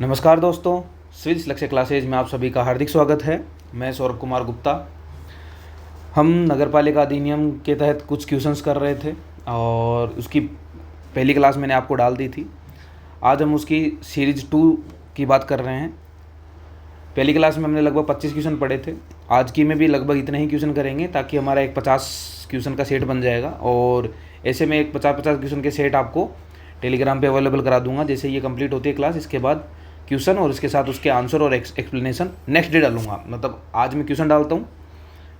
नमस्कार दोस्तों, स्विच लक्ष्य क्लासेज में आप सभी का हार्दिक स्वागत है। मैं सौरभ कुमार गुप्ता। हम नगरपालिका अधिनियम के तहत कुछ क्वेश्चंस कर रहे थे और उसकी पहली क्लास मैंने आपको डाल दी थी। आज हम उसकी सीरीज 2 की बात कर रहे हैं। पहली क्लास में हमने लगभग 25 क्वेश्चन पढ़े थे। आज की में भी लगभग इतने ही क्वेश्चन करेंगे ताकि हमारा एक 50 क्वेश्चन का सेट बन जाएगा और ऐसे में एक 50-50 क्वेश्चन के सेट आपको टेलीग्राम पे अवेलेबल करा दूंगा। जैसे ये कंप्लीट होती है क्लास, इसके बाद क्वेश्चन और इसके साथ उसके आंसर और एक्सप्लेनेशन नेक्स्ट डे डालूंगा। मतलब आज मैं क्वेश्चन डालता हूँ,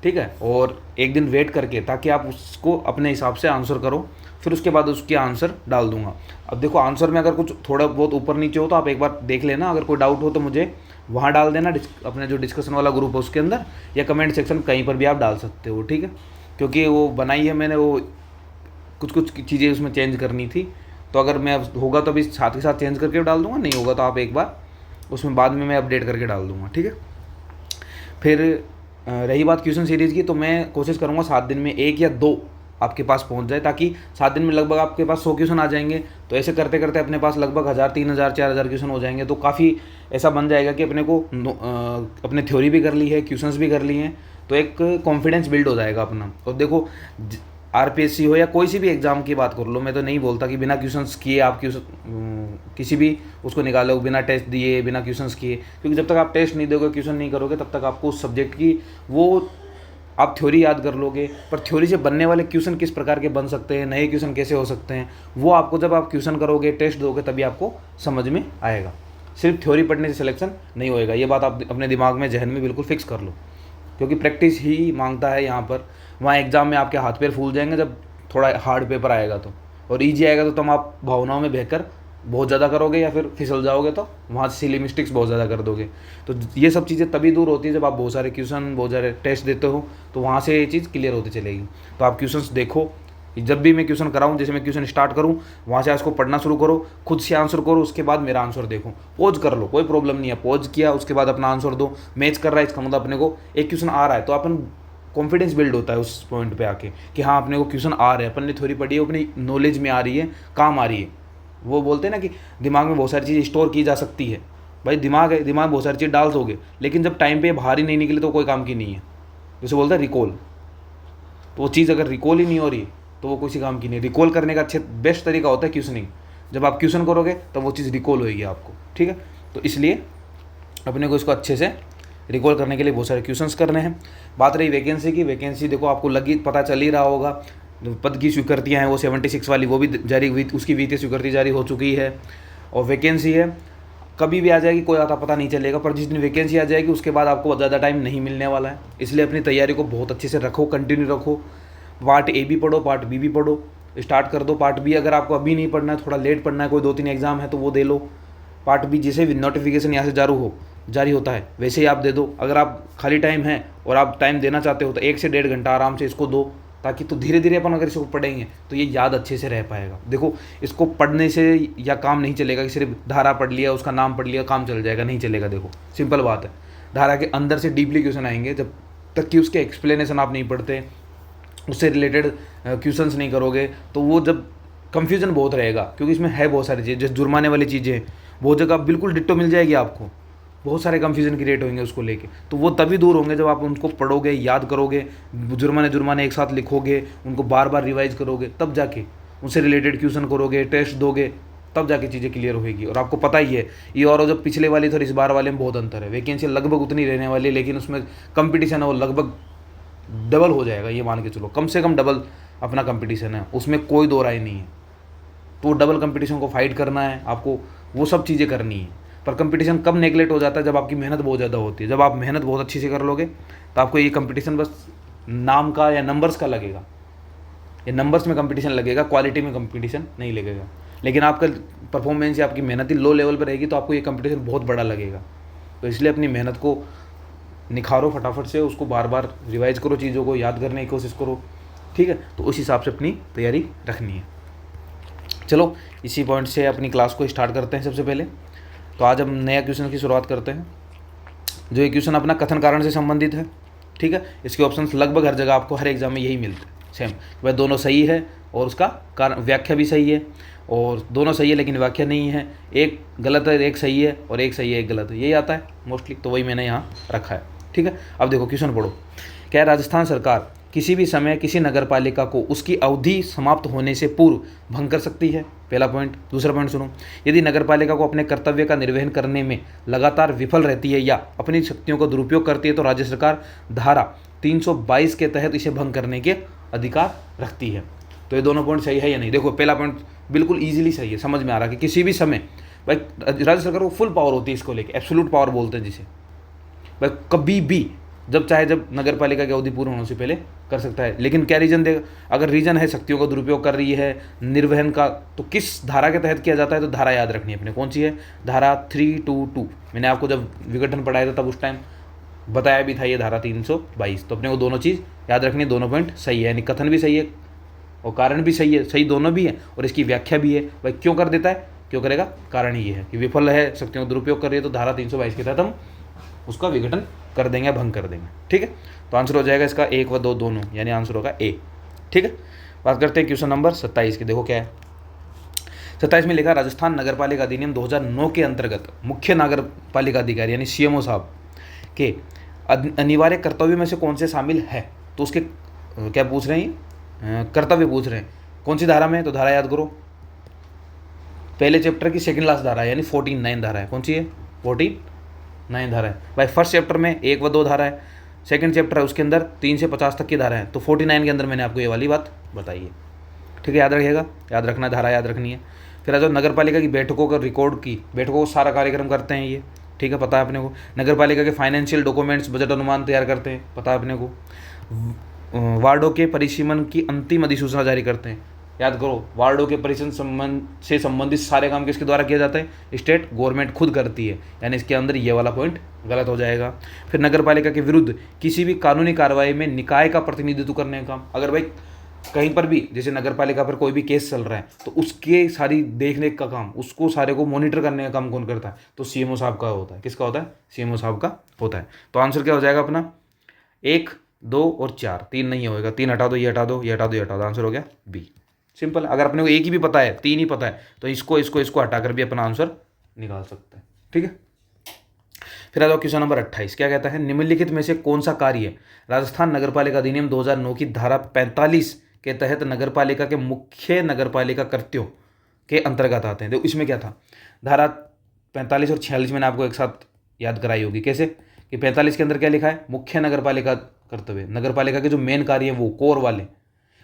ठीक है, और एक दिन वेट करके ताकि आप उसको अपने हिसाब से आंसर करो, फिर उसके बाद उसके आंसर डाल दूंगा। अब देखो, आंसर में अगर कुछ थोड़ा बहुत ऊपर नीचे हो तो आप एक बार देख लेना। अगर कोई डाउट हो तो मुझे वहाँ डाल देना, अपने जो डिस्कशन वाला ग्रुप है उसके अंदर, या कमेंट सेक्शन कहीं पर भी आप डाल सकते हो, ठीक है। क्योंकि वो बनाई है मैंने, वो कुछ चीज़ें उसमें चेंज करनी थी, तो अगर मैं होगा तो अभी साथ के साथ चेंज करके डाल दूंगा, नहीं होगा तो आप एक बार उसमें बाद में मैं अपडेट करके डाल दूंगा, ठीक है। फिर रही बात क्वेश्चन सीरीज़ की, तो मैं कोशिश करूँगा 7 दिन में 1 या 2 आपके पास पहुंच जाए, ताकि 7 दिन में लगभग आपके पास 100 क्वेश्चन आ जाएंगे। तो ऐसे करते करते अपने पास लगभग 1000, 3000, 4000 क्वेश्चन हो जाएंगे। तो काफ़ी ऐसा बन जाएगा कि अपने को अपने थ्योरी भी कर ली है, क्वेश्चंस भी कर लिए हैं, तो एक कॉन्फिडेंस बिल्ड हो जाएगा अपना। और देखो, आरपीएससी हो या कोई सी भी एग्ज़ाम की बात कर लो, मैं तो नहीं बोलता कि बिना क्वेश्चंस किए आप किसी भी उसको निकालो, बिना टेस्ट दिए, बिना क्वेश्चंस किए। क्योंकि जब तक आप टेस्ट नहीं दोगे, क्वेश्चन नहीं करोगे, तब तक आपको उस सब्जेक्ट की वो आप थ्योरी याद कर लोगे, पर थ्योरी से बनने वाले क्वेश्चन किस प्रकार के बन सकते हैं, नए क्वेश्चन कैसे हो सकते हैं, वो आपको जब आप क्वेश्चन करोगे, टेस्ट दोगे, तभी आपको समझ में आएगा। सिर्फ थ्योरी पढ़ने से सिलेक्शन नहीं होएगा, ये बात आप अपने दिमाग में, जहन में बिल्कुल फिक्स कर लो। क्योंकि प्रैक्टिस ही मांगता है यहाँ पर। वहाँ एग्ज़ाम में आपके हाथ पैर फूल जाएंगे जब थोड़ा हार्ड पेपर आएगा तो, और ईजी आएगा तो तुम आप भावनाओं में बहकर बहुत ज़्यादा करोगे या फिर फिसल जाओगे, तो वहाँ से सिली मिस्टेक्स बहुत ज़्यादा कर दोगे। तो ये सब चीज़ें तभी दूर होती है जब आप बहुत सारे क्वेश्चन, बहुत सारे टेस्ट देते हो, तो वहाँ से ये चीज़ क्लियर होती चलेगी। तो आप क्वेश्चंस देखो, जब भी मैं क्वेश्चन कराऊँ, जैसे मैं क्वेश्चन स्टार्ट करूँ, वहाँ से उसको पढ़ना शुरू करो, खुद से आंसर करो, उसके बाद मेरा आंसर देखो। पॉज कर लो, कोई प्रॉब्लम नहीं है, पॉज किया उसके बाद अपना आंसर दो। मैच कर रहा है, इसका मतलब अपने को एक क्वेश्चन आ रहा है, तो अपन कॉन्फिडेंस बिल्ड होता है उस पॉइंट पे आके कि हाँ, अपने को क्वेश्चन आ रहे हैं, अपन ने थ्योरी पढ़ी है, अपनी नॉलेज में आ रही है, काम आ रही है। वो बोलते हैं ना कि दिमाग में बहुत सारी चीज़ें स्टोर की जा सकती है। भाई दिमाग है, दिमाग बहुत सारी चीज़ डाल दोगे, लेकिन जब टाइम पे बाहर ही नहीं निकले तो कोई काम की नहीं है। जैसे बोलते हैं रिकॉल, तो वो चीज़ अगर रिकॉल ही नहीं हो रही तो वो किसी काम की नहीं। रिकॉल करने का बेस्ट तरीका होता है क्वेश्चनिंग। जब आप क्वेश्चन करोगे तब वो चीज़ रिकॉल होएगी आपको, ठीक है। तो इसलिए अपने को इसको अच्छे से रिकॉल करने के लिए बहुत सारे क्वेश्चंस करने हैं। बात रही वैकेंसी की, वैकेंसी देखो आपको पता चल ही रहा होगा। पद की स्वीकृतियाँ हैं वो 76 वाली, वो भी जारी हुई, उसकी वित्तीय स्वीकृति जारी हो चुकी है। और वैकेंसी है, कभी भी आ जाएगी, कोई आता पता नहीं चलेगा, पर जिस दिन वैकेंसी आ जाएगी उसके बाद आपको ज़्यादा टाइम नहीं मिलने वाला है। इसलिए अपनी तैयारी को बहुत अच्छे से रखो, कंटिन्यू रखो। पार्ट ए भी पढ़ो, पार्ट बी भी पढ़ो, स्टार्ट कर दो। पार्ट बी अगर आपको अभी नहीं पढ़ना है, थोड़ा लेट पढ़ना है, कोई 2-3 एग्जाम है तो वो दे लो। पार्ट बी जैसे भी नोटिफिकेशन यहाँ से जारी होता है वैसे ही आप दे दो। अगर आप खाली टाइम है और आप टाइम देना चाहते हो तो 1 से 1.5 घंटा आराम से इसको दो, ताकि तो धीरे धीरे अपन अगर इसको पढ़ेंगे तो ये याद अच्छे से रह पाएगा। देखो, इसको पढ़ने से या काम नहीं चलेगा कि सिर्फ धारा पढ़ लिया, उसका नाम पढ़ लिया, काम चल जाएगा, नहीं चलेगा। देखो सिंपल बात है, धारा के अंदर से डीपली क्वेश्चन आएंगे। जब तक कि उसके एक्सप्लेनेशन आप नहीं पढ़ते, उससे रिलेटेड क्वेश्चंस नहीं करोगे, तो वो जब कन्फ्यूजन बहुत रहेगा। क्योंकि इसमें है बहुत सारी चीज़ें, जैसे जुर्माने वाली चीज़ें बहुत जगह बिल्कुल डिट्टो मिल जाएगी आपको, बहुत सारे कन्फ्यूजन क्रिएट होंगे उसको लेके। तो वो तभी दूर होंगे जब आप उनको पढ़ोगे, याद करोगे, जुर्माने एक साथ लिखोगे, उनको बार बार रिवाइज करोगे, तब जाके उनसे रिलेटेड क्वेश्चन करोगे, टेस्ट दोगे, तब जाके चीज़ें क्लियर होगी। और आपको पता ही है ये, और जब पिछले वाली और इस बार वाले में बहुत अंतर है। वैकेंसी लगभग उतनी रहने वाली है, लेकिन उसमें कंपटीशन है वो लगभग डबल हो जाएगा, ये मान के चलो, कम से कम डबल अपना कंपटीशन है, उसमें कोई दो राय नहीं है। तो डबल कंपटीशन को फाइट करना है आपको, वो सब चीज़ें करनी है। पर कंपटीशन कब नेगलेक्ट हो जाता है, जब आपकी मेहनत बहुत ज़्यादा होती है। जब आप मेहनत बहुत अच्छी से कर लोगे तो आपको ये कंपटीशन बस नाम का या नंबर्स का लगेगा, ये नंबर्स में कंपटीशन लगेगा, क्वालिटी में कंपटीशन नहीं लगेगा। लेकिन आपका परफॉर्मेंस या आपकी मेहनत ही लो लेवल पर रहेगी तो आपको ये कंपटीशन बहुत बड़ा लगेगा। तो इसलिए अपनी मेहनत को निखारो फटाफट से, उसको बार बार रिवाइज करो, चीज़ों को याद करने की कोशिश करो, ठीक है। तो उस हिसाब से अपनी तैयारी रखनी है। चलो इसी पॉइंट से अपनी क्लास को स्टार्ट करते हैं। सबसे पहले तो आज हम नया क्वेश्चन की शुरुआत करते हैं। जो ये क्वेश्चन अपना कथन कारण से संबंधित है, ठीक है। इसके ऑप्शंस लगभग हर जगह आपको हर एग्जाम में यही मिलते हैं सेम। वह दोनों सही है और उसका कारण व्याख्या भी सही है, और दोनों सही है लेकिन व्याख्या नहीं है, एक गलत है एक सही है, और एक सही है एक गलत है, यही आता है मोस्टली, तो वही मैंने यहाँ रखा है। ठीक है, अब देखो क्वेश्चन पढ़ो। क्या है, राजस्थान सरकार किसी भी समय किसी नगर पालिका को उसकी अवधि समाप्त होने से पूर्व भंग कर सकती है, पहला पॉइंट। दूसरा पॉइंट सुनो, यदि नगर पालिका को अपने कर्तव्य का निर्वहन करने में लगातार विफल रहती है या अपनी शक्तियों का दुरुपयोग करती है तो राज्य सरकार धारा 322 के तहत इसे भंग करने के अधिकार रखती है। तो ये दोनों पॉइंट सही है या नहीं? देखो पहला पॉइंट बिल्कुल ईजिली सही है, समझ में आ रहा है कि किसी भी समय भाई राज्य सरकार को फुल पावर होती है इसको लेके, एब्सोल्यूट पावर बोलते हैं जिसे, भाई कभी भी जब चाहे जब नगर पालिका की अवधि पूर्ण होने से पहले कर सकता है। लेकिन क्या रीजन देगा? अगर रीजन है शक्तियों का दुरुपयोग कर रही है निर्वहन का, तो किस धारा के तहत किया जाता है? तो धारा याद रखनी है अपने, कौन सी है? धारा 322। मैंने आपको जब विघटन पढ़ाया था तब उस टाइम बताया भी था ये धारा 322। तो अपने को दोनों चीज़ याद रखनी है, दोनों पॉइंट सही है, यानी कथन भी सही है और कारण भी सही है, सही दोनों भी है, और इसकी व्याख्या भी है। भाई क्यों कर देता है, क्यों करेगा? कारण ये है कि विफल है, शक्तियों का दुरुपयोग कर रही है, तो धारा 322 के तहत हम उसका विघटन कर देंगे, भंग कर देंगे। ठीक है, तो आंसर हो जाएगा इसका 1 व 2 दोनों, यानी आंसर होगा ए। ठीक है, बात करते हैं क्वेश्चन नंबर 27 की। देखो क्या है, 27 में लिखा, राजस्थान नगर पालिका अधिनियम 2009 के अंतर्गत मुख्य नगर पालिका अधिकारी यानी सीएमओ साहब के अनिवार्य कर्तव्य में से कौन से शामिल है? तो उसके क्या पूछ रहे हैं? कर्तव्य पूछ रहे हैं। कौन सी धारा में? तो धारा याद करो, पहले चैप्टर की सेकंड लास्ट धारा है, यानी 49 धारा है। कौन सी है? 49 धारा है। भाई फर्स्ट चैप्टर में 1 व 2 धारा है, सेकंड चैप्टर है उसके अंदर 3 से 50 तक की धारा है, तो 49 के अंदर मैंने आपको ये वाली बात बताई है। ठीक है, याद रखिएगा, याद रखना, धारा याद रखनी है। फिर आ जाओ नगर पालिका की बैठकों का रिकॉर्ड की, बैठकों को सारा कार्यक्रम करते हैं ये, ठीक है, पता है अपने को। नगर पालिका के फाइनेंशियल डॉक्यूमेंट्स, बजट अनुमान तैयार करते हैं, पता है अपने को। वार्डों के परिसीमन की अंतिम अधिसूचना जारी करते हैं, याद करो। वार्डों के परिसीमन से संबंधित सारे काम किसके द्वारा किया जाता है? स्टेट गवर्नमेंट खुद करती है, यानी इसके अंदर ये वाला पॉइंट गलत हो जाएगा। फिर नगर पालिका के विरुद्ध किसी भी कानूनी कार्रवाई में निकाय का प्रतिनिधित्व करने का काम, अगर भाई कहीं पर भी जैसे नगर पालिका पर कोई भी केस चल रहा है तो उसके सारी देखने का काम, उसको सारे को मॉनिटर करने का काम कौन करता है? तो सीएमओ साहब का होता है। किसका होता है? सीएमओ साहब का होता है। तो आंसर क्या हो जाएगा अपना? 1, 2 और 4, 3 नहीं होएगा, 3 हटा दो, ये हटा दो, ये हटा दो, ये हटा दो, आंसर हो गया बी। सिंपल। अगर अपने को एक ही भी पता है, 3 ही पता है, तो इसको हटाकर भी अपना आंसर निकाल सकते हैं। ठीक है, फिर आ जाओ क्वेश्चन नंबर 28। क्या कहता है, निम्नलिखित में से कौन सा कार्य राजस्थान नगरपालिका अधिनियम 2009 की धारा 45 के तहत नगरपालिका के मुख्य नगरपालिका कृत्यों के अंतर्गत आते हैं? देखो इसमें क्या था, धारा 45 और 46 मैंने आपको एक साथ याद कराई होगी। कैसे कि 45 के अंदर क्या लिखा है? मुख्य नगरपालिका कर्तव्य, नगरपालिका के जो मेन कार्य है वो कोर वाले।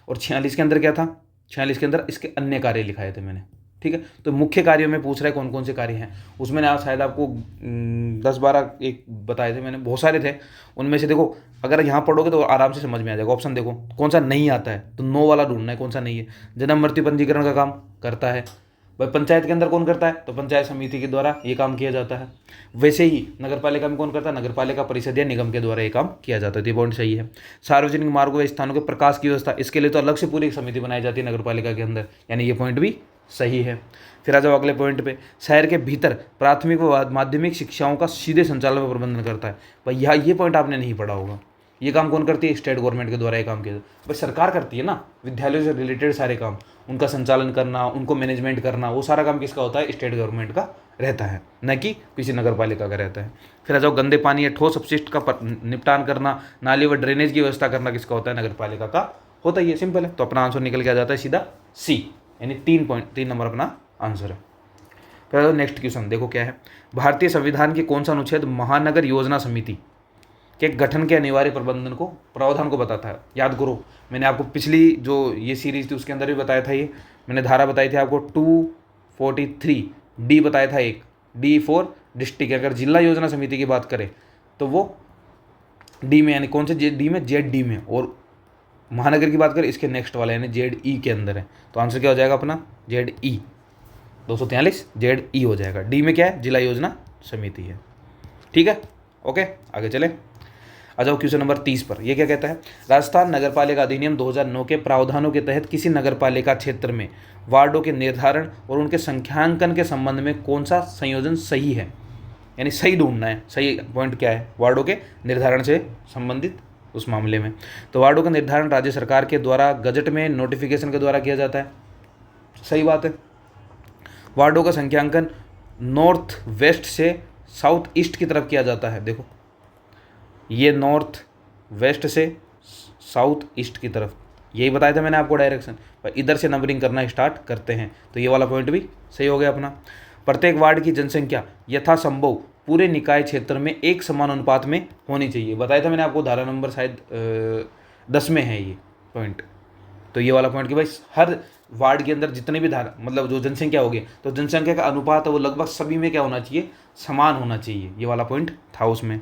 और 46 के अंदर क्या था? 46 के अंदर इसके अन्य कार्य लिखाए थे मैंने। ठीक है, तो मुख्य कार्यों में पूछ रहा है कौन कौन से कार्य हैं। उसमें ना शायद आपको 10-12 एक बताए थे मैंने, बहुत सारे थे। उनमें से देखो, अगर यहाँ पढ़ोगे तो आराम से समझ में आ जाएगा। ऑप्शन देखो कौन सा नहीं आता है, तो नो वाला ढूंढना है कौन सा नहीं है। जन्म मृत्यु पंजीकरण का काम करता है भाई पंचायत के अंदर, कौन करता है? तो पंचायत समिति के द्वारा ये काम किया जाता है। वैसे ही नगर पालिका में कौन करता है? नगर पालिका परिषद या निगम के द्वारा ये काम किया जाता है। तो ये पॉइंट सही है। सार्वजनिक मार्गों व स्थानों के प्रकाश की व्यवस्था, इसके लिए तो अलग से पूरी एक समिति बनाई जाती है नगर पालिका के अंदर, यानी ये पॉइंट भी सही है। फिर आ जाओ अगले पॉइंट पे, शहर के भीतर प्राथमिक व माध्यमिक शिक्षाओं का सीधे संचालन व प्रबंधन करता है। भाई यहाँ ये पॉइंट आपने नहीं पढ़ा होगा। ये काम कौन करती है? स्टेट गवर्नमेंट के द्वारा ये काम किया जाता है। भाई सरकार करती है ना, विद्यालयों से रिलेटेड सारे काम, उनका संचालन करना, उनको मैनेजमेंट करना, वो सारा काम किसका होता है? स्टेट गवर्नमेंट का रहता है, न कि किसी नगर पालिका का रहता है। फिर आ जाओ गंदे पानी या ठोस अपशिष्ट का निपटान करना, नाली व ड्रेनेज की व्यवस्था करना किसका होता है? नगर पालिका का होता ही है। सिंपल है। तो अपना आंसर निकल के आ जाता है सीधा सी, यानी 3 नंबर अपना आंसर है। फिर नेक्स्ट क्वेश्चन देखो क्या है, भारतीय संविधान के कौन सा अनुच्छेद महानगर योजना समिति के गठन के अनिवार्य प्रावधान को बताता है? याद करो, मैंने आपको पिछली जो ये सीरीज थी उसके अंदर भी बताया था। ये मैंने धारा बताई थी आपको 243, डी बताया था एक, डी फॉर डिस्ट्रिक्ट। अगर जिला योजना समिति की बात करें तो वो डी में, यानी कौन से डी में? जेड डी में। और महानगर की बात करें इसके नेक्स्ट वाला, यानी जेड ई के अंदर है। तो आंसर क्या हो जाएगा अपना? जेड ई, 243 जेड ई हो जाएगा। डी में क्या है? जिला योजना समिति है। ठीक है, ओके, आगे चले। आ जाओ क्वेश्चन नंबर 30 पर। यह क्या कहता है, राजस्थान नगरपालिका अधिनियम 2009 के प्रावधानों के तहत किसी नगरपालिका क्षेत्र में वार्डों के निर्धारण और उनके संख्यांकन के संबंध में कौन सा संयोजन सही है? यानी सही ढूंढना है। सही पॉइंट क्या है? वार्डों के निर्धारण से संबंधित उस मामले में। तो वार्डों का निर्धारण राज्य सरकार के द्वारा गजट में नोटिफिकेशन के द्वारा किया जाता है, सही बात है। वार्डों का संख्यांकन नॉर्थ वेस्ट से साउथ ईस्ट की तरफ किया जाता है। देखो ये नॉर्थ वेस्ट से साउथ ईस्ट की तरफ, यही बताया था मैंने आपको डायरेक्शन, पर इधर से नंबरिंग करना स्टार्ट करते हैं। तो ये वाला पॉइंट भी सही हो गया अपना। प्रत्येक वार्ड की जनसंख्या यथासंभव पूरे निकाय क्षेत्र में एक समान अनुपात में होनी चाहिए, बताया था मैंने आपको, धारा नंबर शायद 10 में है ये पॉइंट। तो ये वाला पॉइंट कि भाई हर वार्ड के अंदर जितने भी धारा मतलब जो जनसंख्या होगी तो जनसंख्या का अनुपात है वो लगभग सभी में क्या होना चाहिए, समान होना चाहिए। ये वाला पॉइंट था उसमें।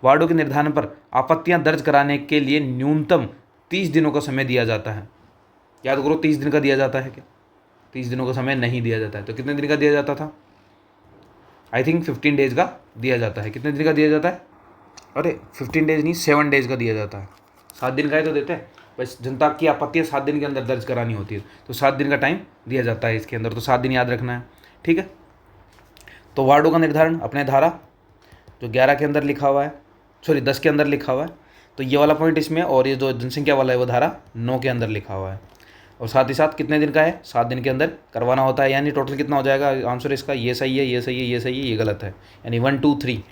वार्डों के निर्धारण पर आपत्तियां दर्ज कराने के लिए न्यूनतम 30 दिनों का समय दिया जाता है। याद करो 30 दिन का दिया जाता है क्या, 30 दिनों का समय नहीं दिया जाता है। तो कितने दिन का दिया जाता था, आई थिंक 15 डेज का दिया जाता है। कितने दिन का दिया जाता है, अरे 15 डेज नहीं 7 डेज का दिया जाता है। 7 दिन का ही तो देते हैं, बस जनता की आपत्तियाँ 7 दिन के अंदर दर्ज करानी होती है, तो 7 दिन का टाइम दिया जाता है इसके अंदर, तो 7 दिन याद रखना है, ठीक है। तो वार्डों का निर्धारण अपने धारा जो 11 के अंदर लिखा हुआ है, सॉरी 10 के अंदर लिखा हुआ है, तो ये वाला पॉइंट इसमें, और ये जो जनसंख्या वाला है वो धारा 9 के अंदर लिखा हुआ है। और साथ ही साथ कितने दिन का है, 7 दिन के अंदर करवाना होता है। यानी टोटल कितना हो जाएगा आंसर इसका, ये सही है, ये सही है, ये सही है, ये गलत है, यानी 1 2 3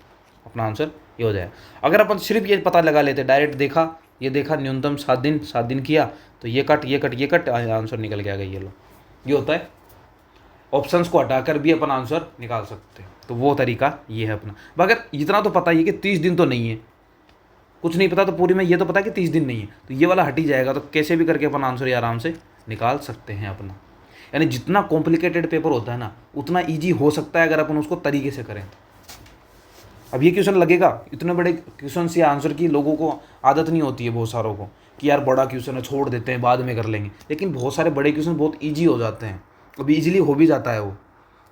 अपना आंसर ये हो जाए। अगर अपन सिर्फ ये पता लगा लेते, डायरेक्ट देखा, ये देखा न्यूनतम 7 दिन किया, तो ये कट ये कट ये कट आंसर निकल के आ गया। ये लो ये होता है, ऑप्शंस को हटाकर भी अपन आंसर निकाल सकते हैं, तो वो तरीका ये है अपना। मगर इतना तो पता ही है कि 30 दिन तो नहीं है, कुछ नहीं पता तो पूरी में ये तो पता है कि 30 दिन नहीं है, तो ये वाला हट ही जाएगा। तो कैसे भी करके अपन आंसर ये आराम से निकाल सकते हैं अपना। यानी जितना कॉम्प्लिकेटेड पेपर होता है ना उतना ईजी हो सकता है अगर अपन उसको तरीके से करें। अब ये क्वेश्चन लगेगा, इतने बड़े क्वेश्चन से आंसर की लोगों को आदत नहीं होती है बहुत सारों को कि यार बड़ा क्वेश्चन है छोड़ देते हैं बाद में कर लेंगे, लेकिन बहुत सारे बड़े क्वेश्चन बहुत ईजी हो जाते हैं, अभी ईजिली हो भी जाता है वो,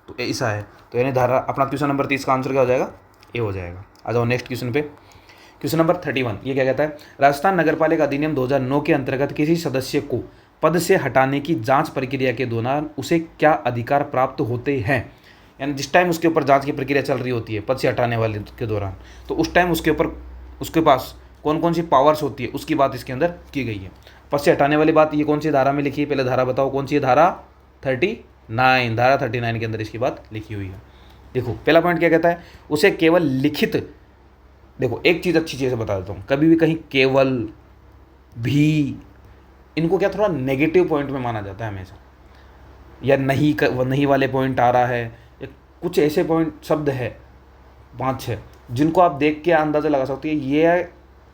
तो ऐसा है। तो यानी धारा अपना क्वेश्चन नंबर 30 का आंसर क्या हो जाएगा, ए हो जाएगा। आ जाओ नेक्स्ट क्वेश्चन पे। क्वेश्चन नंबर 31 ये क्या कहता है, राजस्थान नगरपालिका अधिनियम 2009 के अंतर्गत किसी सदस्य को पद से हटाने की जांच प्रक्रिया के दौरान उसे क्या अधिकार प्राप्त होते हैं। यानी जिस टाइम उसके ऊपर जांच की प्रक्रिया चल रही होती है पद से हटाने वाले के दौरान, तो उस टाइम उसके ऊपर उसके पास कौन कौन सी पावर्स होती है उसकी बात इसके अंदर की गई है। पद से हटाने वाली बात ये कौन सी धारा में लिखी है, पहले धारा बताओ कौन सी है, धारा 39, धारा 39 के अंदर इसकी बात लिखी हुई है। देखो पहला पॉइंट क्या कहता है, उसे केवल लिखित, देखो एक चीज़ अच्छी चीज़ बता देता हूँ, कभी भी कहीं केवल भी इनको क्या थोड़ा नेगेटिव पॉइंट में माना जाता है हमेशा, या नहीं वाले पॉइंट आ रहा है, या कुछ ऐसे पॉइंट शब्द है 5-6 जिनको आप देख के अंदाज़ा लगा सकते हैं ये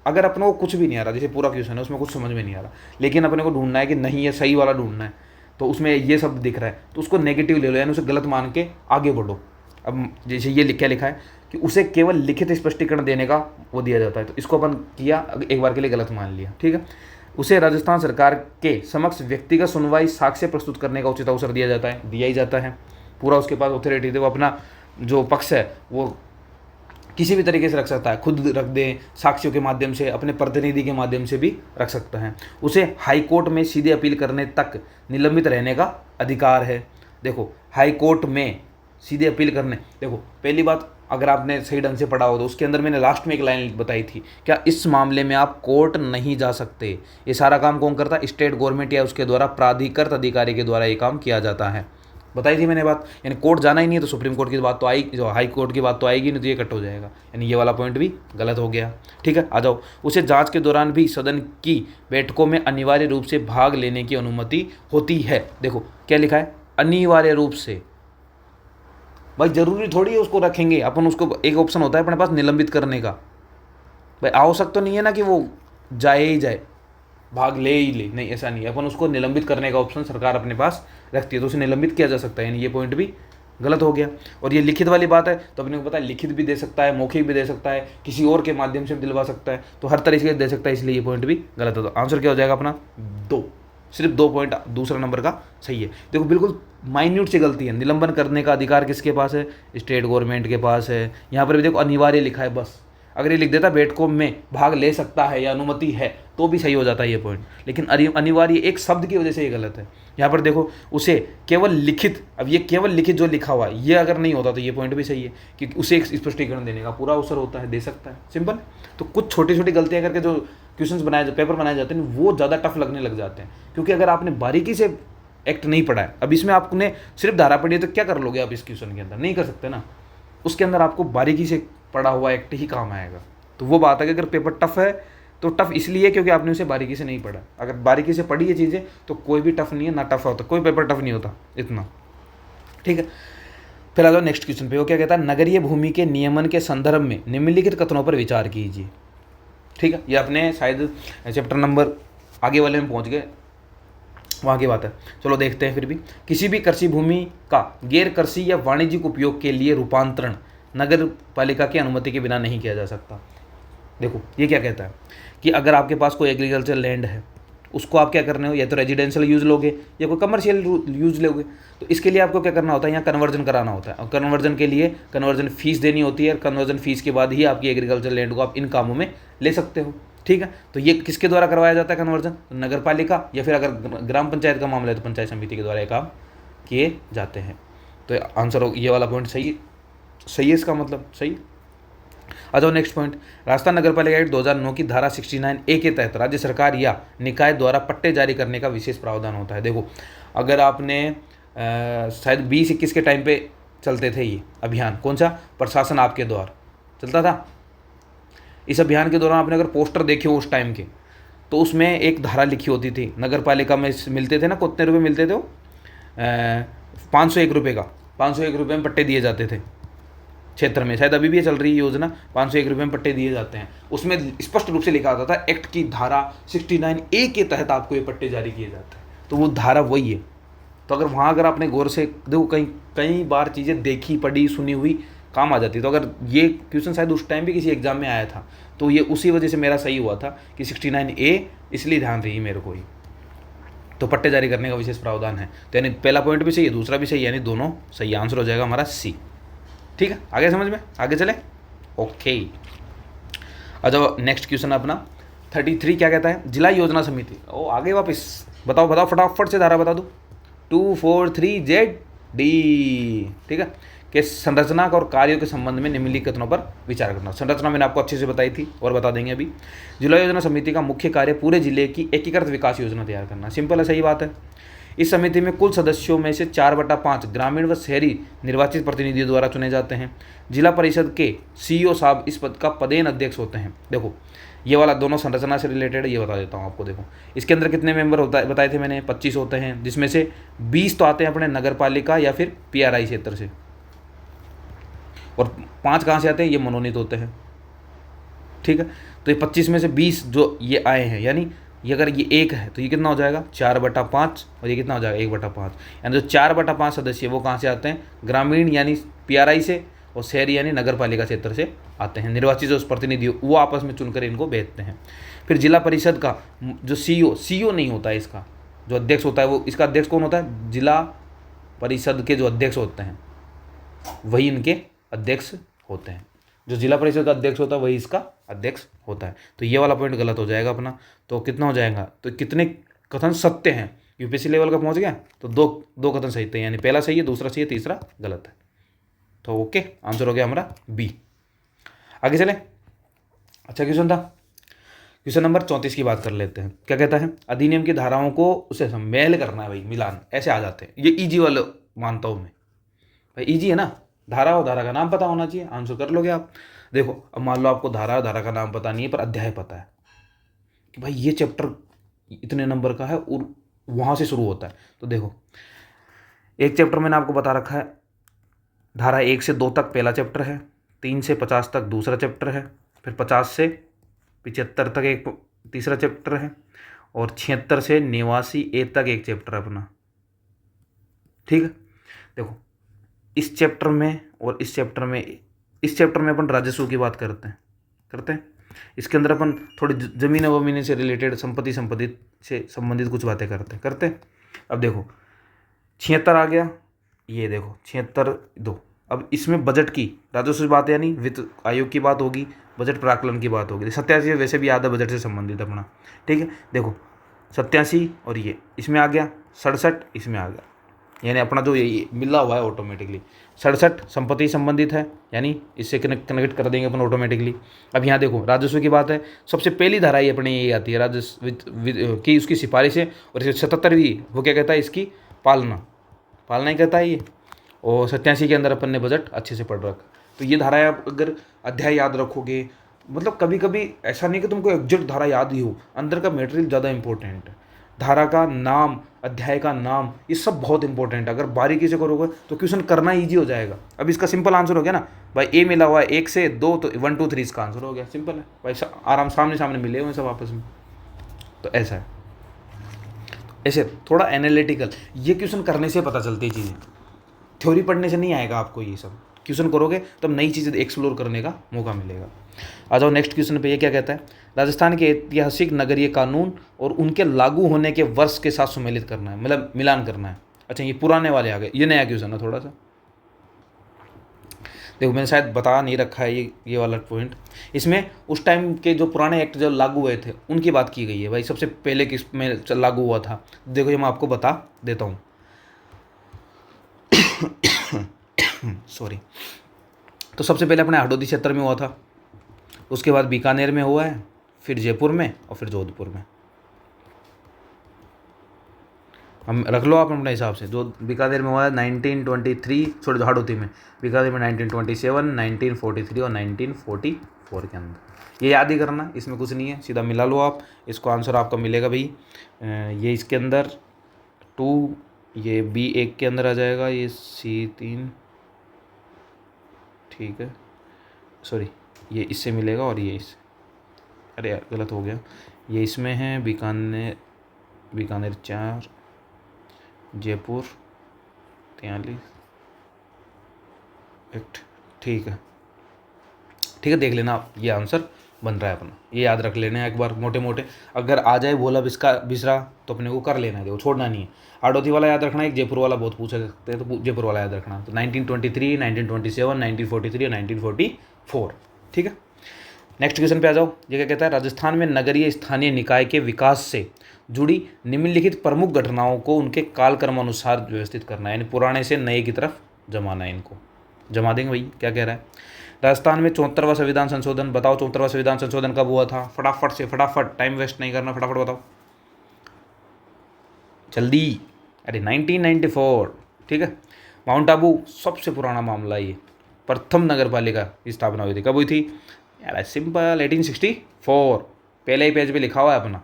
अगर अपने को कुछ भी नहीं आ रहा, जैसे पूरा क्वेश्चन है उसमें कुछ समझ में नहीं आ रहा, लेकिन अपने को ढूंढना है कि नहीं ये सही वाला ढूंढना है, तो उसमें ये शब्द दिख रहा है तो उसको नेगेटिव ले लो, यानी उसे गलत मान के आगे बढ़ो। अब जैसे ये लिखा है कि उसे केवल लिखित स्पष्टीकरण देने का वो दिया जाता है, तो इसको अपन किया एक बार के लिए गलत मान लिया, ठीक है। उसे राजस्थान सरकार के समक्ष व्यक्तिगत सुनवाई साक्ष्य प्रस्तुत करने का उचित अवसर दिया जाता है, दिया ही जाता है, पूरा उसके पास ऑथोरिटी है, वो अपना जो पक्ष है वो किसी भी तरीके से रख सकता है, खुद रख दे, साक्ष्यों के माध्यम से, अपने प्रतिनिधि के माध्यम से भी रख सकता है। उसे हाई कोर्ट में सीधे अपील करने तक निलंबित रहने का अधिकार है। देखो हाई कोर्ट में सीधे अपील करने, देखो पहली बात अगर आपने सही ढंग से पढ़ा हो तो उसके अंदर मैंने लास्ट में एक लाइन बताई थी, क्या इस मामले में आप कोर्ट नहीं जा सकते, ये सारा काम कौन करता है, स्टेट गवर्नमेंट या उसके द्वारा प्राधिकृत अधिकारी के द्वारा ये काम किया जाता है, बताई थी मैंने बात। यानी कोर्ट जाना ही नहीं है तो सुप्रीम कोर्ट की बात तो आई, जो हाई कोर्ट की बात तो आएगी नहीं, तो ये कट हो जाएगा, यानी ये वाला पॉइंट भी गलत हो गया, ठीक है। आ जाओ, उसे जांच के दौरान भी सदन की बैठकों में अनिवार्य रूप से भाग लेने की अनुमति होती है। देखो क्या लिखा है, अनिवार्य रूप से, भाई जरूरी थोड़ी है उसको रखेंगे अपन, उसको एक ऑप्शन होता है अपने पास निलंबित करने का, भाई आवश्यक तो नहीं है ना कि वो जाए ही जाए, भाग ले ही ले, नहीं ऐसा नहीं है, अपन उसको निलंबित करने का ऑप्शन सरकार अपने पास रखती है, तो उसे निलंबित किया जा सकता है, यानी ये पॉइंट भी गलत हो गया। और ये लिखित वाली बात है तो अपने को पता है लिखित भी दे सकता है, मौखिक भी दे सकता है, किसी और के माध्यम से भी दिलवा सकता है, तो हर तरीके से दे सकता है, इसलिए ये पॉइंट भी गलत है। तो आंसर क्या हो जाएगा अपना 2, सिर्फ 2 पॉइंट दूसरा नंबर का सही है। देखो बिल्कुल माइन्यूट से गलती है, निलंबन करने का अधिकार किसके पास है, स्टेट गवर्नमेंट के पास है। यहाँ पर भी देखो अनिवार्य लिखा है बस, अगर ये लिख देता बेटकॉम में भाग ले सकता है या अनुमति है तो भी सही हो जाता है ये पॉइंट, लेकिन अनिवार्य एक शब्द की वजह से ये गलत है। यहाँ पर देखो उसे केवल लिखित, अब ये केवल लिखित जो लिखा हुआ है ये अगर नहीं होता तो ये पॉइंट भी सही है, क्योंकि उसे एक स्पष्टीकरण देने का पूरा अवसर होता है, दे सकता है, सिंपल। तो कुछ छोटी छोटी गलतियाँ करके जो क्वेश्चन बनाए, पेपर बनाए जाते हैं वो ज़्यादा टफ लगने लग जाते हैं, क्योंकि अगर आपने बारीकी से एक्ट नहीं पढ़ा है, अब इसमें आपने सिर्फ धारा पढ़ी है तो क्या कर लोगे आप इस क्वेश्चन के अंदर, नहीं कर सकते ना। उसके अंदर आपको बारीकी से पढ़ा हुआ एक्ट ही काम आएगा। तो वो बात है कि अगर पेपर टफ है तो टफ इसलिए क्योंकि आपने उसे बारीकी से नहीं पढ़ा। अगर बारीकी से पढ़ी ये चीज़ें तो कोई भी टफ नहीं है, ना टफ होता, कोई पेपर टफ नहीं होता इतना, ठीक है। फिर आ जाओ नेक्स्ट क्वेश्चन पे। वो क्या कहता है, नगरीय भूमि के नियमन के संदर्भ में निम्नलिखित कथनों पर विचार कीजिए। ठीक है, ये अपने शायद चैप्टर नंबर आगे वाले में पहुंच गए, वहाँ की बात है, चलो देखते हैं। फिर भी किसी भी कृषि भूमि का गैर कृषि या वाणिज्यिक उपयोग के लिए रूपांतरण नगर पालिका की अनुमति के बिना नहीं किया जा सकता। देखो ये क्या कहता है कि अगर आपके पास कोई एग्रीकल्चर लैंड है, उसको आप क्या करने हो, या तो रेजिडेंशियल यूज़ लोगे या कोई कमर्शियल यूज़ लोगे, तो इसके लिए आपको क्या करना होता है, यहाँ कन्वर्जन कराना होता है, और कन्वर्जन के लिए कन्वर्जन फीस देनी होती है, और कन्वर्जन फीस के बाद ही आपकी एग्रीकल्चर लैंड को आप इन कामों में ले सकते हो। ठीक है, तो ये किसके द्वारा करवाया जाता है कन्वर्जन, नगर पालिका, या फिर अगर ग्राम पंचायत का मामला है तो पंचायत समिति के द्वारा ये काम किए जाते हैं। तो आंसर ये वाला पॉइंट सही है, इसका मतलब सही। आ जाओ नेक्स्ट पॉइंट। राजस्थान नगर पालिका एक्ट 2009 की धारा 69A के तहत राज्य सरकार या निकाय द्वारा पट्टे जारी करने का विशेष प्रावधान होता है। देखो अगर आपने शायद 2021 के टाइम पे चलते थे ये अभियान, कौन सा, प्रशासन आपके द्वार चलता था। इस अभियान के दौरान आपने अगर पोस्टर देखे हो उस टाइम के, तो उसमें एक धारा लिखी होती थी, नगर पालिका में मिलते थे ना, कितने रुपये मिलते थे वो, 501 रुपये का, 501 रुपये में पट्टे दिए जाते थे क्षेत्र में। शायद अभी भी चल रही योजना, 501 रुपये में पट्टे दिए जाते हैं। उसमें स्पष्ट रूप से लिखा होता था एक्ट की धारा 69A के तहत आपको ये पट्टे जारी किए जाते हैं, तो वो धारा वही है। तो अगर वहाँ अगर आपने गौर से देखो, कई बार चीज़ें देखी, पढ़ी, सुनी हुई काम आ जाती। तो अगर ये क्वेश्चन शायद उस टाइम भी किसी एग्जाम में आया था, तो ये उसी वजह से मेरा सही हुआ था कि 69A इसलिए ध्यान रही मेरे को ही। तो पट्टे जारी करने का विशेष प्रावधान है, तो यानी पहला पॉइंट भी सही है, दूसरा भी सही है, यानी दोनों सही। आंसर हो जाएगा हमारा सी। ठीक है, आगे समझ में, आगे चले, ओके। अच्छा नेक्स्ट क्वेश्चन अपना 33 क्या कहता है, जिला योजना समिति, ओ आगे वापस बताओ फटाफट से धारा बता दो, 243ZD। ठीक है, कि संरचना और कार्यों के संबंध में निम्नलिखित कथनों पर विचार करना। संरचना मैंने आपको अच्छे से बताई थी और बता देंगे अभी। जिला योजना समिति का मुख्य कार्य पूरे जिले की एकीकृत विकास योजना तैयार करना। सिंपल है, सही बात है। इस समिति में कुल सदस्यों में से 4/5 ग्रामीण व शहरी निर्वाचित प्रतिनिधियों द्वारा चुने जाते हैं। जिला परिषद के CEO साहब इस पद का पदेन अध्यक्ष होते हैं। देखो ये वाला दोनों संरचना से रिलेटेड है, ये बता देता हूँ आपको। देखो इसके अंदर कितने मेंबर होता है बताए थे मैंने, 25 होते हैं, जिसमें से 20 तो आते हैं अपने नगर पालिका या फिर PRI क्षेत्र से, और 5 कहाँ से आते हैं, ये मनोनीत होते हैं। ठीक है, तो ये 25 में से 20 जो ये आए हैं, यानी ये अगर ये 1 है तो ये कितना हो जाएगा 4/5, और ये कितना हो जाएगा 1/5। यानी जो 4/5 सदस्य वो कहाँ से आते हैं, ग्रामीण यानी PRI से, और शहरी यानी नगर पालिका क्षेत्र से आते हैं। निर्वाचित जो प्रतिनिधि वो आपस में चुनकर इनको भेजते हैं। फिर जिला परिषद का जो CEO नहीं होता है, इसका जो अध्यक्ष होता है, वो इसका अध्यक्ष कौन होता है, जिला परिषद के जो अध्यक्ष होते हैं वही इनके अध्यक्ष होते हैं। जो जिला परिषद का अध्यक्ष होता है वही इसका अध्यक्ष होता है। तो ये वाला पॉइंट गलत हो जाएगा अपना। तो कितना हो जाएगा, तो कितने कथन सत्य हैं, UPSC लेवल का पहुंच गया, तो दो कथन सही थे, यानी पहला सही है, दूसरा सही है, तीसरा गलत है। तो ओके, आंसर हो गया हमारा B। आगे चले। अच्छा क्वेश्चन था, क्वेश्चन नंबर 34 की बात कर लेते हैं। क्या कहता है, अधिनियम की धाराओं को उसे मेल करना है, भाई मिलान, ऐसे आ जाते हैं। ये ईजी वाले मानता हूँ मैं, भाई ईजी है ना, धारा और धारा का नाम पता होना चाहिए, आंसर कर लोगे आप। देखो अब मान लो आपको धारा और धारा का नाम पता नहीं है, पर अध्याय पता है कि भाई ये चैप्टर इतने नंबर का है और वहाँ से शुरू होता है। तो देखो एक चैप्टर मैंने आपको बता रखा है, धारा 1 से 2 तक पहला चैप्टर है, 3 से 50 तक दूसरा चैप्टर है, फिर 50 से 75 तक एक तीसरा चैप्टर है, और 76 से 89A तक एक चैप्टर है अपना। ठीक है, देखो इस चैप्टर में और इस चैप्टर में अपन राजस्व की बात करते हैं। इसके अंदर अपन थोड़ी जमीन वमीन से रिलेटेड संपत्ति से संबंधित कुछ बातें करते हैं। अब देखो 76 आ गया, ये देखो 76 2, अब इसमें बजट की राजस्व बात है, यानी वित्त आयोग की बात होगी, बजट प्राकलन की बात होगी। 87 वैसे भी आधा बजट से संबंधित अपना, ठीक है। देखो 87 और ये इसमें आ गया, 67 इसमें आ गया, यानी अपना जो ये मिला हुआ है ऑटोमेटिकली। 67 संपत्ति संबंधित है, यानी इससे कनेक्ट कर देंगे अपन ऑटोमेटिकली। अब यहाँ देखो राजस्व की बात है, सबसे पहली धारा ही अपनी यही आती है राजस्व की उसकी सिफारिश है, और 77वीं वो क्या कहता है, इसकी पालना ही कहता है ये। और 87 के अंदर अपन ने बजट अच्छे से पढ़ रखा। तो ये धाराएं आप अगर अध्याय याद रखोगे, मतलब कभी कभी ऐसा नहीं कि तुमको एग्जैक्ट धारा याद ही हो, अंदर का मटेरियल ज़्यादा इंपॉर्टेंट है। धारा का नाम, अध्याय का नाम, ये सब बहुत इंपॉर्टेंट है। अगर बारीकी से करोगे तो क्वेश्चन करना ईजी हो जाएगा। अब इसका सिंपल आंसर हो गया ना भाई, ए मिला हुआ है 1 से 2, तो 1 2 3 इसका आंसर हो गया, सिंपल है भाई, आराम सामने सामने मिले हुए सब आपस में। तो ऐसा है, ऐसे थोड़ा एनालिटिकल, ये क्वेश्चन करने से पता चलती है चीज़ें, थ्योरी पढ़ने से नहीं आएगा आपको। ये सब क्वेश्चन करोगे तब नई चीज़ें एक्सप्लोर करने का मौका मिलेगा। आ जाओ नेक्स्ट क्वेश्चन पे। ये क्या कहता है, राजस्थान के ऐतिहासिक नगरीय कानून और उनके लागू होने के वर्ष के साथ सुमेलित करना है, मतलब मिलान करना है। अच्छा ये पुराने वाले आ गए, ये नया क्वेश्चन है थोड़ा सा। देखो मैंने शायद बता नहीं रखा है ये वाला पॉइंट। इसमें उस टाइम के जो पुराने एक्ट जो लागू हुए थे उनकी बात की गई है भाई, सबसे पहले किस में लागू हुआ था। देखो ये मैं आपको बता देता हूँ सॉरी। तो सबसे पहले अपने हडोती क्षेत्र में हुआ था, उसके बाद बीकानेर में हुआ है, फिर जयपुर में और फिर जोधपुर में। हम रख लो आप अपने हिसाब से। जो बीकानेर में हुआ है 1923, छोड़ दो हडोती में, बीकानेर में 1927, 1943 और 1944 के अंदर। ये याद ही करना, इसमें कुछ नहीं है, सीधा मिला लो आप। इसको आंसर आपका मिलेगा भाई, ये इसके अंदर 2, ये B1 के अंदर आ जाएगा, ये C3, ठीक है, सॉरी ये इससे मिलेगा और ये इससे, अरे यार गलत हो गया, ये इसमें है बीकानेर 4, जयपुर 43 एक्ट, ठीक है देख लेना आप, ये आंसर बन रहा है अपना। ये याद रख लेना है एक बार मोटे मोटे, अगर आ जाए बोला इसका बिसरा तो अपने को कर लेना है, देखो छोड़ना नहीं है। हाडोती वाला याद रखना है, एक जयपुर वाला बहुत पूछ सकते हैं, तो जयपुर वाला याद रखना। तो 1923, 1927, 1943 और 1944, ठीक है। नेक्स्ट क्वेश्चन पे आ जाओ। ये क्या कहता है, राजस्थान में नगरीय स्थानीय निकाय के विकास से जुड़ी निम्नलिखित प्रमुख घटनाओं को उनके कालक्रम अनुसार व्यवस्थित करना है, यानी पुराने से नए की तरफ जमाना है। इनको जमा देंगे भाई, क्या कह रहा है। राजस्थान में 74वां संविधान संशोधन, बताओ 74वां संविधान संशोधन कब हुआ था, फटाफट से, फटाफट, टाइम वेस्ट नहीं करना, फटाफट बताओ जल्दी। अरे 1994, ठीक है। माउंट आबू सबसे पुराना मामला, ये प्रथम नगर पालिका की स्थापना हुई थी, कब हुई थी यार, सिंपल 1864, पहले ही पेज पे लिखा हुआ है अपना।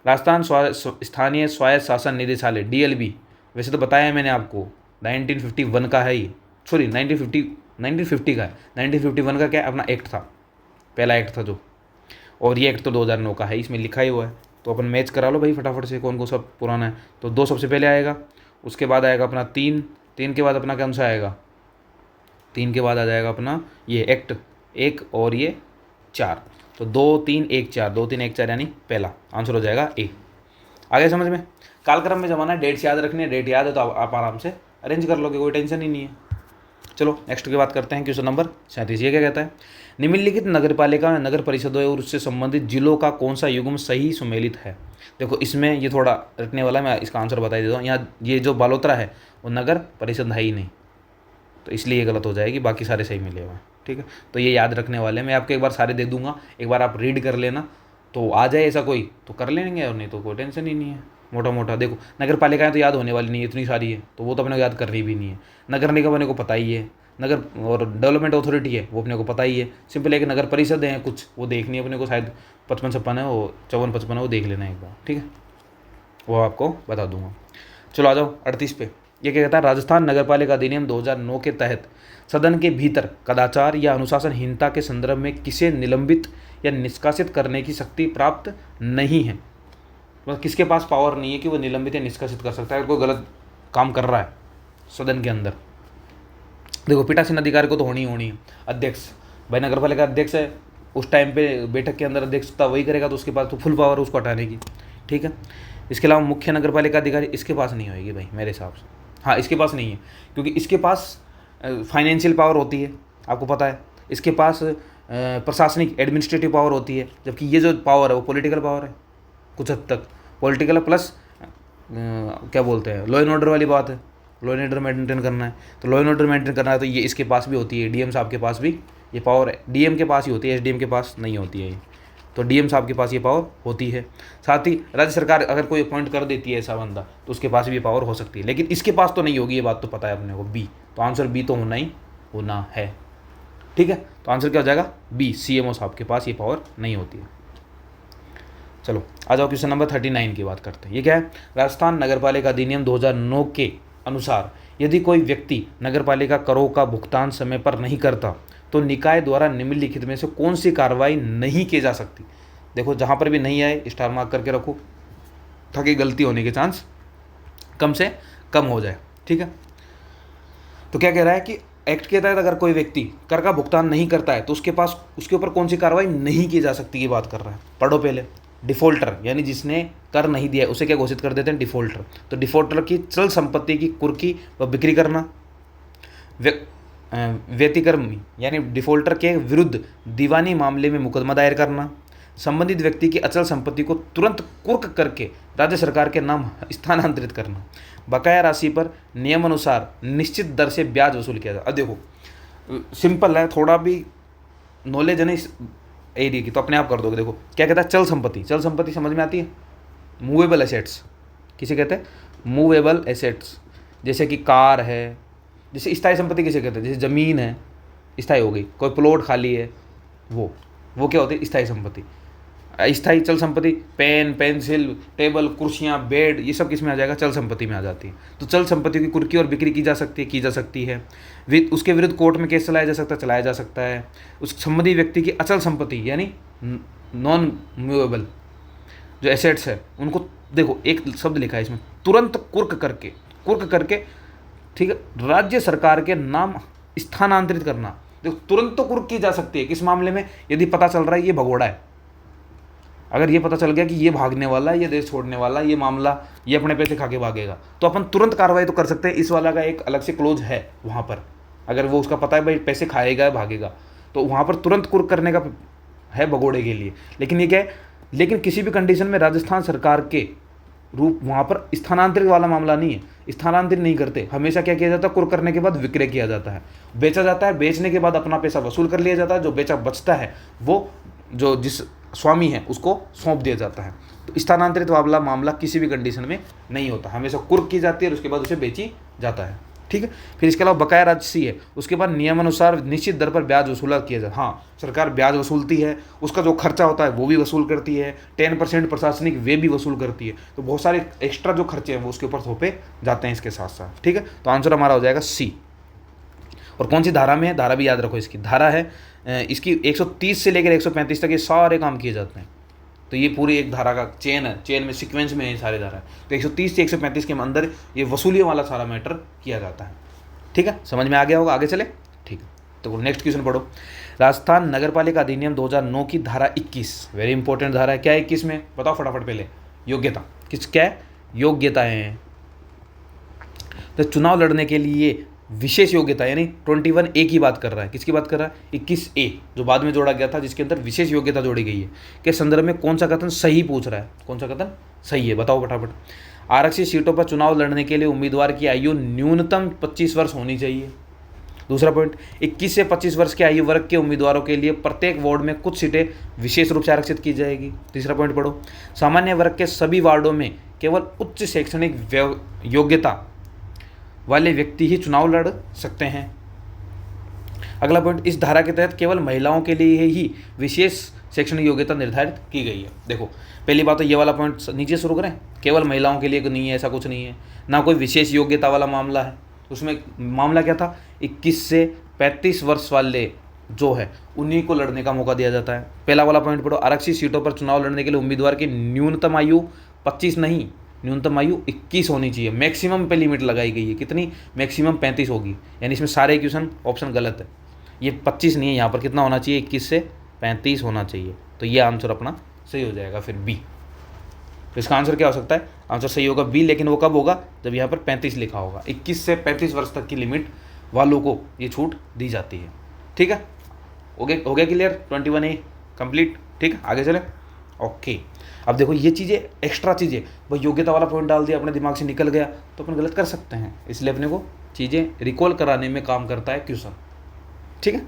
राजस्थान स्थानीय स्वायत्त शासन निदेशालय DLB, वैसे तो बताया है मैंने आपको 1951 का है ये, सॉरी 1950 का है। 1951 का क्या अपना एक्ट था, पहला एक्ट था जो, और ये एक्ट तो 2009 का है, इसमें लिखा ही हुआ है। तो अपन मैच करा लो भाई फटाफट से, कौन कौन सा पुराना है। तो 2 सबसे पहले आएगा, उसके बाद आएगा अपना 3 के बाद अपना कौन सा आएगा, 3 के बाद आ जाएगा अपना ये एक्ट 1 और ये 4। तो 2 3 1 4, 2 3 1 4 यानी पहला आंसर हो जाएगा A। आगे समझ में, कालक्रम में जमाना है, डेट्स याद रखनी है, डेट याद है तो आप आराम से अरेंज कर लोगे, कोई टेंशन ही नहीं है। चलो नेक्स्ट की बात करते हैं, क्वेश्चन नंबर 37। ये क्या कहता है, निम्नलिखित नगरपालिका में नगर परिषदों और उससे संबंधित जिलों का कौन सा युग्म सही सुमेलित है। देखो इसमें ये थोड़ा रटने वाला है, मैं इसका आंसर बता देता हूँ। यहाँ ये जो बालोतरा है वो नगर परिषद है ही नहीं, तो इसलिए ये गलत हो जाएगी, बाकी सारे सही मिले हुए हैं, ठीक है। तो ये याद रखने वाले हैं, मैं आपको एक बार सारे दे दूंगा, एक बार आप रीड कर लेना, तो आ जाए ऐसा कोई तो कर लेंगे, और नहीं तो कोई टेंशन ही नहीं है। मोटा मोटा देखो नगर पालिकाएँ तो याद होने वाली नहीं है, इतनी सारी है, तो वो तो अपने को याद करनी भी नहीं है। नगर निगम अपने को पता ही है, नगर और डेवलपमेंट अथॉरिटी है वो अपने को पता ही है। सिंपल एक नगर परिषद है कुछ, वो देखनी है अपने को, शायद 55-56 है, वो 54-55 है, वो देख लेना है एक बार, ठीक है, वो आपको बता दूंगा। चलो आ जाओ 38 पे। ये क्या कहता है, राजस्थान नगरपालिका अधिनियम 2009 के तहत सदन के भीतर कदाचार या अनुशासनहीनता के संदर्भ में किसे निलंबित या निष्कासित करने की शक्ति प्राप्त नहीं है। मतलब किसके पास पावर नहीं है कि वो निलंबित या निष्कासित कर सकता है अगर कोई गलत काम कर रहा है सदन के अंदर। देखो पीठासीन अधिकारी को तो होनी है, अध्यक्ष भाई नगरपालिका अध्यक्ष है, उस टाइम पे बैठक के अंदर अध्यक्षता वही करेगा, तो उसके पास तो फुल पावर उसको हटाने की, ठीक है। इसके अलावा मुख्य नगरपालिका अधिकारी इसके पास नहीं होगी भाई मेरे हिसाब से, हाँ इसके पास नहीं है, क्योंकि इसके पास फाइनेंशियल पावर होती है, आपको पता है। इसके पास प्रशासनिक एडमिनिस्ट्रेटिव पावर होती है, जबकि ये जो पावर है वो पॉलिटिकल पावर है कुछ हद तक। पॉलिटिकल प्लस क्या बोलते हैं, लॉ एंड ऑर्डर वाली बात है, लॉ एंड ऑर्डर मेंटेन करना है। तो लॉ एंड ऑर्डर मेंटेन करना है तो ये इसके पास भी होती है, डीएम साहब के पास भी ये पावर है। डीएम के पास ही होती है, एसडीएम के पास नहीं होती है ये। तो डीएम साहब के पास ये पावर होती है। साथ ही राज्य सरकार अगर कोई अपॉइंट कर देती है ऐसा बंदा तो उसके पास भी ये पावर हो सकती है, लेकिन इसके पास तो नहीं होगी, ये बात तो पता है अपने को। बी, तो आंसर बी तो होना ही होना है, ठीक है। तो आंसर क्या हो जाएगा, बी, सीएमओ साहब के पास ये पावर नहीं होती है। चलो आ जाओ क्वेश्चन नंबर 39 की बात करते हैं। ये क्या है, राजस्थान नगरपालिका अधिनियम 2009 के अनुसार यदि कोई व्यक्ति नगरपालिका करों का भुगतान समय पर नहीं करता तो निकाय द्वारा निम्नलिखित में से कौन सी कार्रवाई नहीं की जा सकती। देखो जहाँ पर भी नहीं आए स्टार मार्क करके रखो ताकि गलती होने के चांस कम से कम हो जाए, ठीक है। तो क्या कह रहा है कि एक्ट के तहत अगर कोई व्यक्ति कर का भुगतान नहीं करता है तो उसके ऊपर कौन सी कार्रवाई नहीं की जा सकती की बात कर रहा है। पढ़ो पहले। डिफॉल्टर यानी जिसने कर नहीं दिया उसे क्या घोषित कर देते हैं, डिफॉल्टर। तो डिफॉल्टर की चल संपत्ति की कुर्की व बिक्री करना। व्यतिक्रमी यानी डिफॉल्टर के विरुद्ध दीवानी मामले में मुकदमा दायर करना। संबंधित व्यक्ति की अचल संपत्ति को तुरंत कुर्क करके राज्य सरकार के नाम स्थानांतरित करना। बकाया राशि पर नियमानुसार निश्चित दर से ब्याज वसूल किया जाए। अब देखो सिंपल है, थोड़ा भी नॉलेज है ना इस एरिया की तो अपने आप कर दोगे। देखो क्या कहता है, चल संपत्ति। चल संपत्ति समझ में आती है, मूवेबल एसेट्स किसे कहते हैं, मूवेबल एसेट्स। जैसे कि कार है, जैसे स्थायी संपत्ति किसे कहते हैं, जैसे ज़मीन है स्थायी हो गई, कोई प्लॉट खाली है वो क्या होती है, स्थायी संपत्ति। स्थायी चल संपत्ति पेन, पेंसिल, टेबल, कुर्सियाँ, बेड, ये सब किस में आ जाएगा, चल संपत्ति में आ जाती है। तो चल संपत्ति की कुर्की और बिक्री की जा सकती है। उसके विरुद्ध कोर्ट में केस चलाया जा सकता है। उस संबंधी व्यक्ति की अचल संपत्ति यानी नॉन मूवेबल जो एसेट्स है उनको, देखो एक शब्द लिखा है इसमें, तुरंत कुर्क करके ठीक है, राज्य सरकार के नाम स्थानांतरित करना। देखो तुरंत तो कुर्क की जा सकती है किस मामले में, यदि पता चल रहा है ये भगोड़ा है। अगर ये पता चल गया कि ये भागने वाला है, ये देश छोड़ने वाला है, ये मामला ये अपने पैसे खा के भागेगा, तो अपन तुरंत कार्रवाई तो कर सकते हैं। इस वाला का एक अलग से क्लोज है वहाँ पर, अगर वो उसका पता है भाई पैसे खाएगा भागेगा तो वहाँ पर तुरंत कुर्क करने का है भगोड़े के लिए। लेकिन ये क्या है, लेकिन किसी भी कंडीशन में राजस्थान सरकार के रूप वहाँ पर स्थानांतरित वाला मामला नहीं है, स्थानांतरित नहीं करते। हमेशा क्या किया जाता है, कुर्क करने के बाद विक्रय किया जाता है, बेचा जाता है, बेचने के बाद अपना पैसा वसूल कर लिया जाता है। जो बेचा बचता है वो जो जिस स्वामी है उसको सौंप दिया जाता है। तो स्थानांतरित वाला मामला किसी भी कंडीशन में नहीं होता, हमेशा कुर्क की जाती है और उसके बाद उसे बेची जाता है, ठीक है। फिर इसके अलावा बकाया राशि है, उसके बाद नियमानुसार निश्चित दर पर ब्याज वसूला किया जाता है। हाँ, सरकार ब्याज वसूलती है, उसका जो खर्चा होता है वो भी वसूल करती है, 10% प्रशासनिक वे भी वसूल करती है। तो बहुत सारे एक्स्ट्रा जो खर्चे हैं वो उसके ऊपर थोपे जाते हैं इसके साथ साथ, ठीक है। तो आंसर हमारा हो जाएगा सी। और कौन सी धारा में है, धारा भी याद रखो इसकी, धारा है इसकी 130 से लेकर 135 तक ये सारे काम किए जाते हैं। तो ये पूरी एक धारा का चेन है, चेन में सीक्वेंस में ये सारे धारा है। तो 130 से 135 के अंदर ये वसूली वाला सारा मैटर किया जाता है, ठीक है। समझ में आ गया होगा, आगे चले, ठीक है। तो नेक्स्ट क्वेश्चन पढ़ो। राजस्थान नगरपालिका अधिनियम 2009 की धारा 21, वेरी इंपॉर्टेंट धारा है। क्या है 21 में, बताओ फटाफट पहले। योग्यता, क्या है, योग्यताएं हैं। तो चुनाव लड़ने के लिए विशेष योग्यता यानी 21A की बात कर रहा है। किसकी बात कर रहा है, 21A जो बाद में जोड़ा गया था, जिसके अंदर विशेष योग्यता जोड़ी गई है। के संदर्भ में कौन सा कथन सही पूछ रहा है, कौन सा कथन सही है, बताओ फटाफट। आरक्षित सीटों पर चुनाव लड़ने के लिए उम्मीदवार की आयु न्यूनतम 25 वर्ष होनी चाहिए। दूसरा पॉइंट, 21 से 25 वर्ष के आयु वर्ग के उम्मीदवारों के लिए प्रत्येक वार्ड में कुछ सीटें विशेष रूप से आरक्षित की जाएगी। तीसरा पॉइंट पढ़ो, सामान्य वर्ग के सभी वार्डों में केवल उच्च शैक्षणिक योग्यता वाले व्यक्ति ही चुनाव लड़ सकते हैं। अगला पॉइंट, इस धारा के तहत केवल महिलाओं के लिए ही विशेष शैक्षणिक योग्यता निर्धारित की गई है। देखो पहली बात तो ये वाला पॉइंट नीचे शुरू करें, केवल महिलाओं के लिए नहीं है, ऐसा कुछ नहीं है, ना कोई विशेष योग्यता वाला मामला है। उसमें मामला क्या था, 21 से 35 वर्ष वाले जो है उन्हीं को लड़ने का मौका दिया जाता है। पहला वाला पॉइंट पढ़ो, आरक्षित सीटों पर चुनाव लड़ने के लिए उम्मीदवार की न्यूनतम आयु 25 नहीं, न्यूनतम आयु 21 होनी चाहिए। मैक्सिमम पे लिमिट लगाई गई है, कितनी, मैक्सिमम 35 होगी। यानी इसमें सारे क्वेश्चन ऑप्शन गलत है, ये 25 नहीं है, यहाँ पर कितना होना चाहिए, 21 से 35 होना चाहिए। तो ये आंसर अपना सही हो जाएगा फिर बी। तो इसका आंसर क्या हो सकता है, आंसर सही होगा बी, लेकिन वो कब होगा, जब यहाँ पर 35 लिखा होगा। 21 से 35 वर्ष तक की लिमिट वालों को ये छूट दी जाती है। ठीक है, हो गया क्लियर? 21A complete. ठीक है, आगे चले। ओके, अब देखो ये चीज़ें एक्स्ट्रा चीज़ें, भाई योग्यता वाला पॉइंट डाल दिया अपने दिमाग से निकल गया तो अपन गलत कर सकते हैं, इसलिए अपने को चीज़ें रिकॉल कराने में काम करता है क्वेश्चन। ठीक है,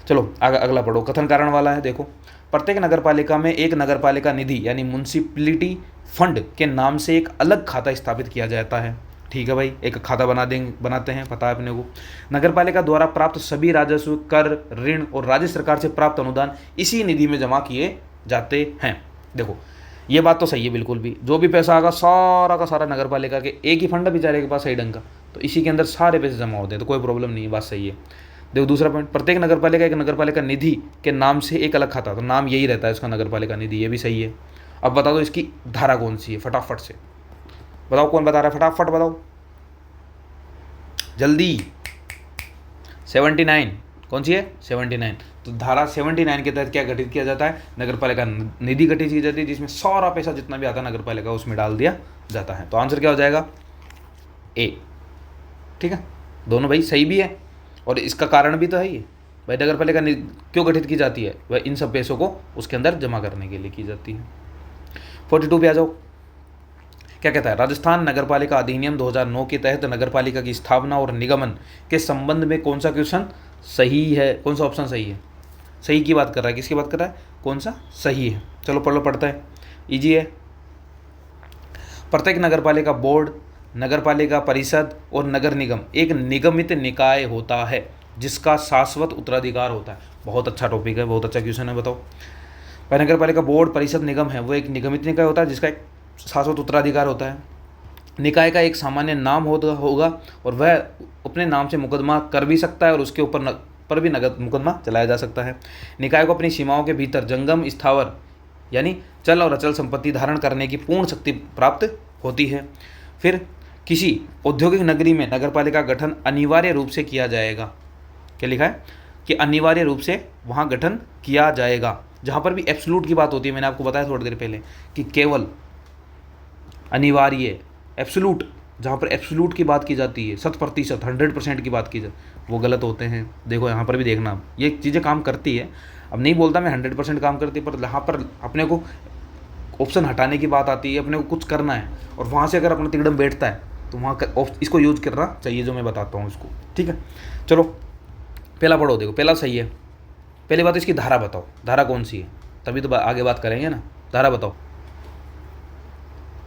चलो अगला पढ़ो। कथन कारण वाला है। देखो, प्रत्येक नगर पालिका में एक नगर पालिका निधि यानी म्यूनसिपलिटी फंड के नाम से एक अलग खाता स्थापित किया जाता है। ठीक है भाई, एक खाता बनाते हैं, पता है अपने को। नगर पालिका द्वारा प्राप्त सभी राजस्व, कर, ऋण और राज्य सरकार से प्राप्त अनुदान इसी निधि में जमा किए जाते हैं। देखो ये बात तो सही है बिल्कुल भी, जो भी पैसा आएगा सारा का सारा नगर पालिका के, एक ही फंड है बेचारे के पास सही ढंग का, तो इसी के अंदर सारे पैसे जमा होते हैं, तो कोई प्रॉब्लम नहीं है, बात सही है। देखो दूसरा पॉइंट, प्रत्येक नगर पालिका एक नगर पालिका निधि के नाम से एक अलग खाता, तो नाम यही रहता है उसका, नगर पालिका निधि, ये भी सही है। अब बता दो इसकी धारा कौन सी है, फटाफट से बताओ, कौन बता रहा है, फटाफट बताओ जल्दी। 79 कौन सी है? 79। तो धारा 79 के तहत क्या गठित किया जाता है? नगर पालिका निधि गठित की जाती है, जिसमें सारा पैसा जितना भी आता है नगर पालिका उसमें डाल दिया जाता है। तो आंसर क्या हो जाएगा? ए। ठीक है, दोनों भाई सही भी है, और इसका कारण भी तो है ये भाई, नगर पालिका क्यों गठित की जाती है? वह इन सब पैसों को उसके अंदर जमा करने के लिए की जाती है। 42 पे आ जाओ, क्या कहता है? राजस्थान नगर पालिका अधिनियम 2009 के तहत नगर पालिका की स्थापना और निगमन के संबंध में कौन सा क्वेश्चन सही है? कौन सा ऑप्शन सही है? सही की बात कर रहा है, किसकी बात कर रहा है? कौन सा सही है? चलो पढ़ लो, पढ़ता है, इजी है। प्रत्येक नगर पालिका बोर्ड, नगर पालिका परिषद और नगर निगम एक निगमित निकाय होता है जिसका शाश्वत उत्तराधिकार होता है। बहुत अच्छा टॉपिक है, बहुत अच्छा क्वेश्चन है, बताओ। भाई नगर पालिका बोर्ड, परिषद, निगम है, वो एक निगमित निकाय होता है जिसका एक शाश्वत उत्तराधिकार होता है। निकाय का एक सामान्य नाम होगा और वह अपने नाम से मुकदमा कर भी सकता है और उसके ऊपर पर भी नगद मुकदमा चलाया जा सकता है। निकाय को अपनी सीमाओं के भीतर जंगम, स्थावर यानी चल और अचल संपत्ति धारण करने की पूर्ण शक्ति प्राप्त होती है। फिर किसी औद्योगिक नगरी में नगरपालिका गठन अनिवार्य रूप से किया जाएगा। क्या लिखा है? कि अनिवार्य रूप से वहाँ गठन किया जाएगा। जहाँ पर भी एब्सोल्यूट की बात होती है, मैंने आपको बताया थोड़ी देर पहले कि केवल, अनिवार्य, एब्सोल्यूट, जहाँ पर एब्सोल्यूट की बात की जाती है, 100%, 100% की बात की जाती, वो गलत होते हैं। देखो यहाँ पर भी देखना, ये चीज़ें काम करती है। अब नहीं बोलता मैं 100% काम करती है, पर यहाँ पर अपने को ऑप्शन हटाने की बात आती है, अपने को कुछ करना है, और वहाँ से अगर अपना तिकड़म बैठता है तो वहाँ इसको यूज करना चाहिए, जो मैं बताता हूँ इसको। ठीक है, चलो पहला पढ़ो। देखो पहला सही है। पहली बात इसकी धारा बताओ, धारा कौन सी है, तभी तो आगे बात करेंगे ना। धारा बताओ,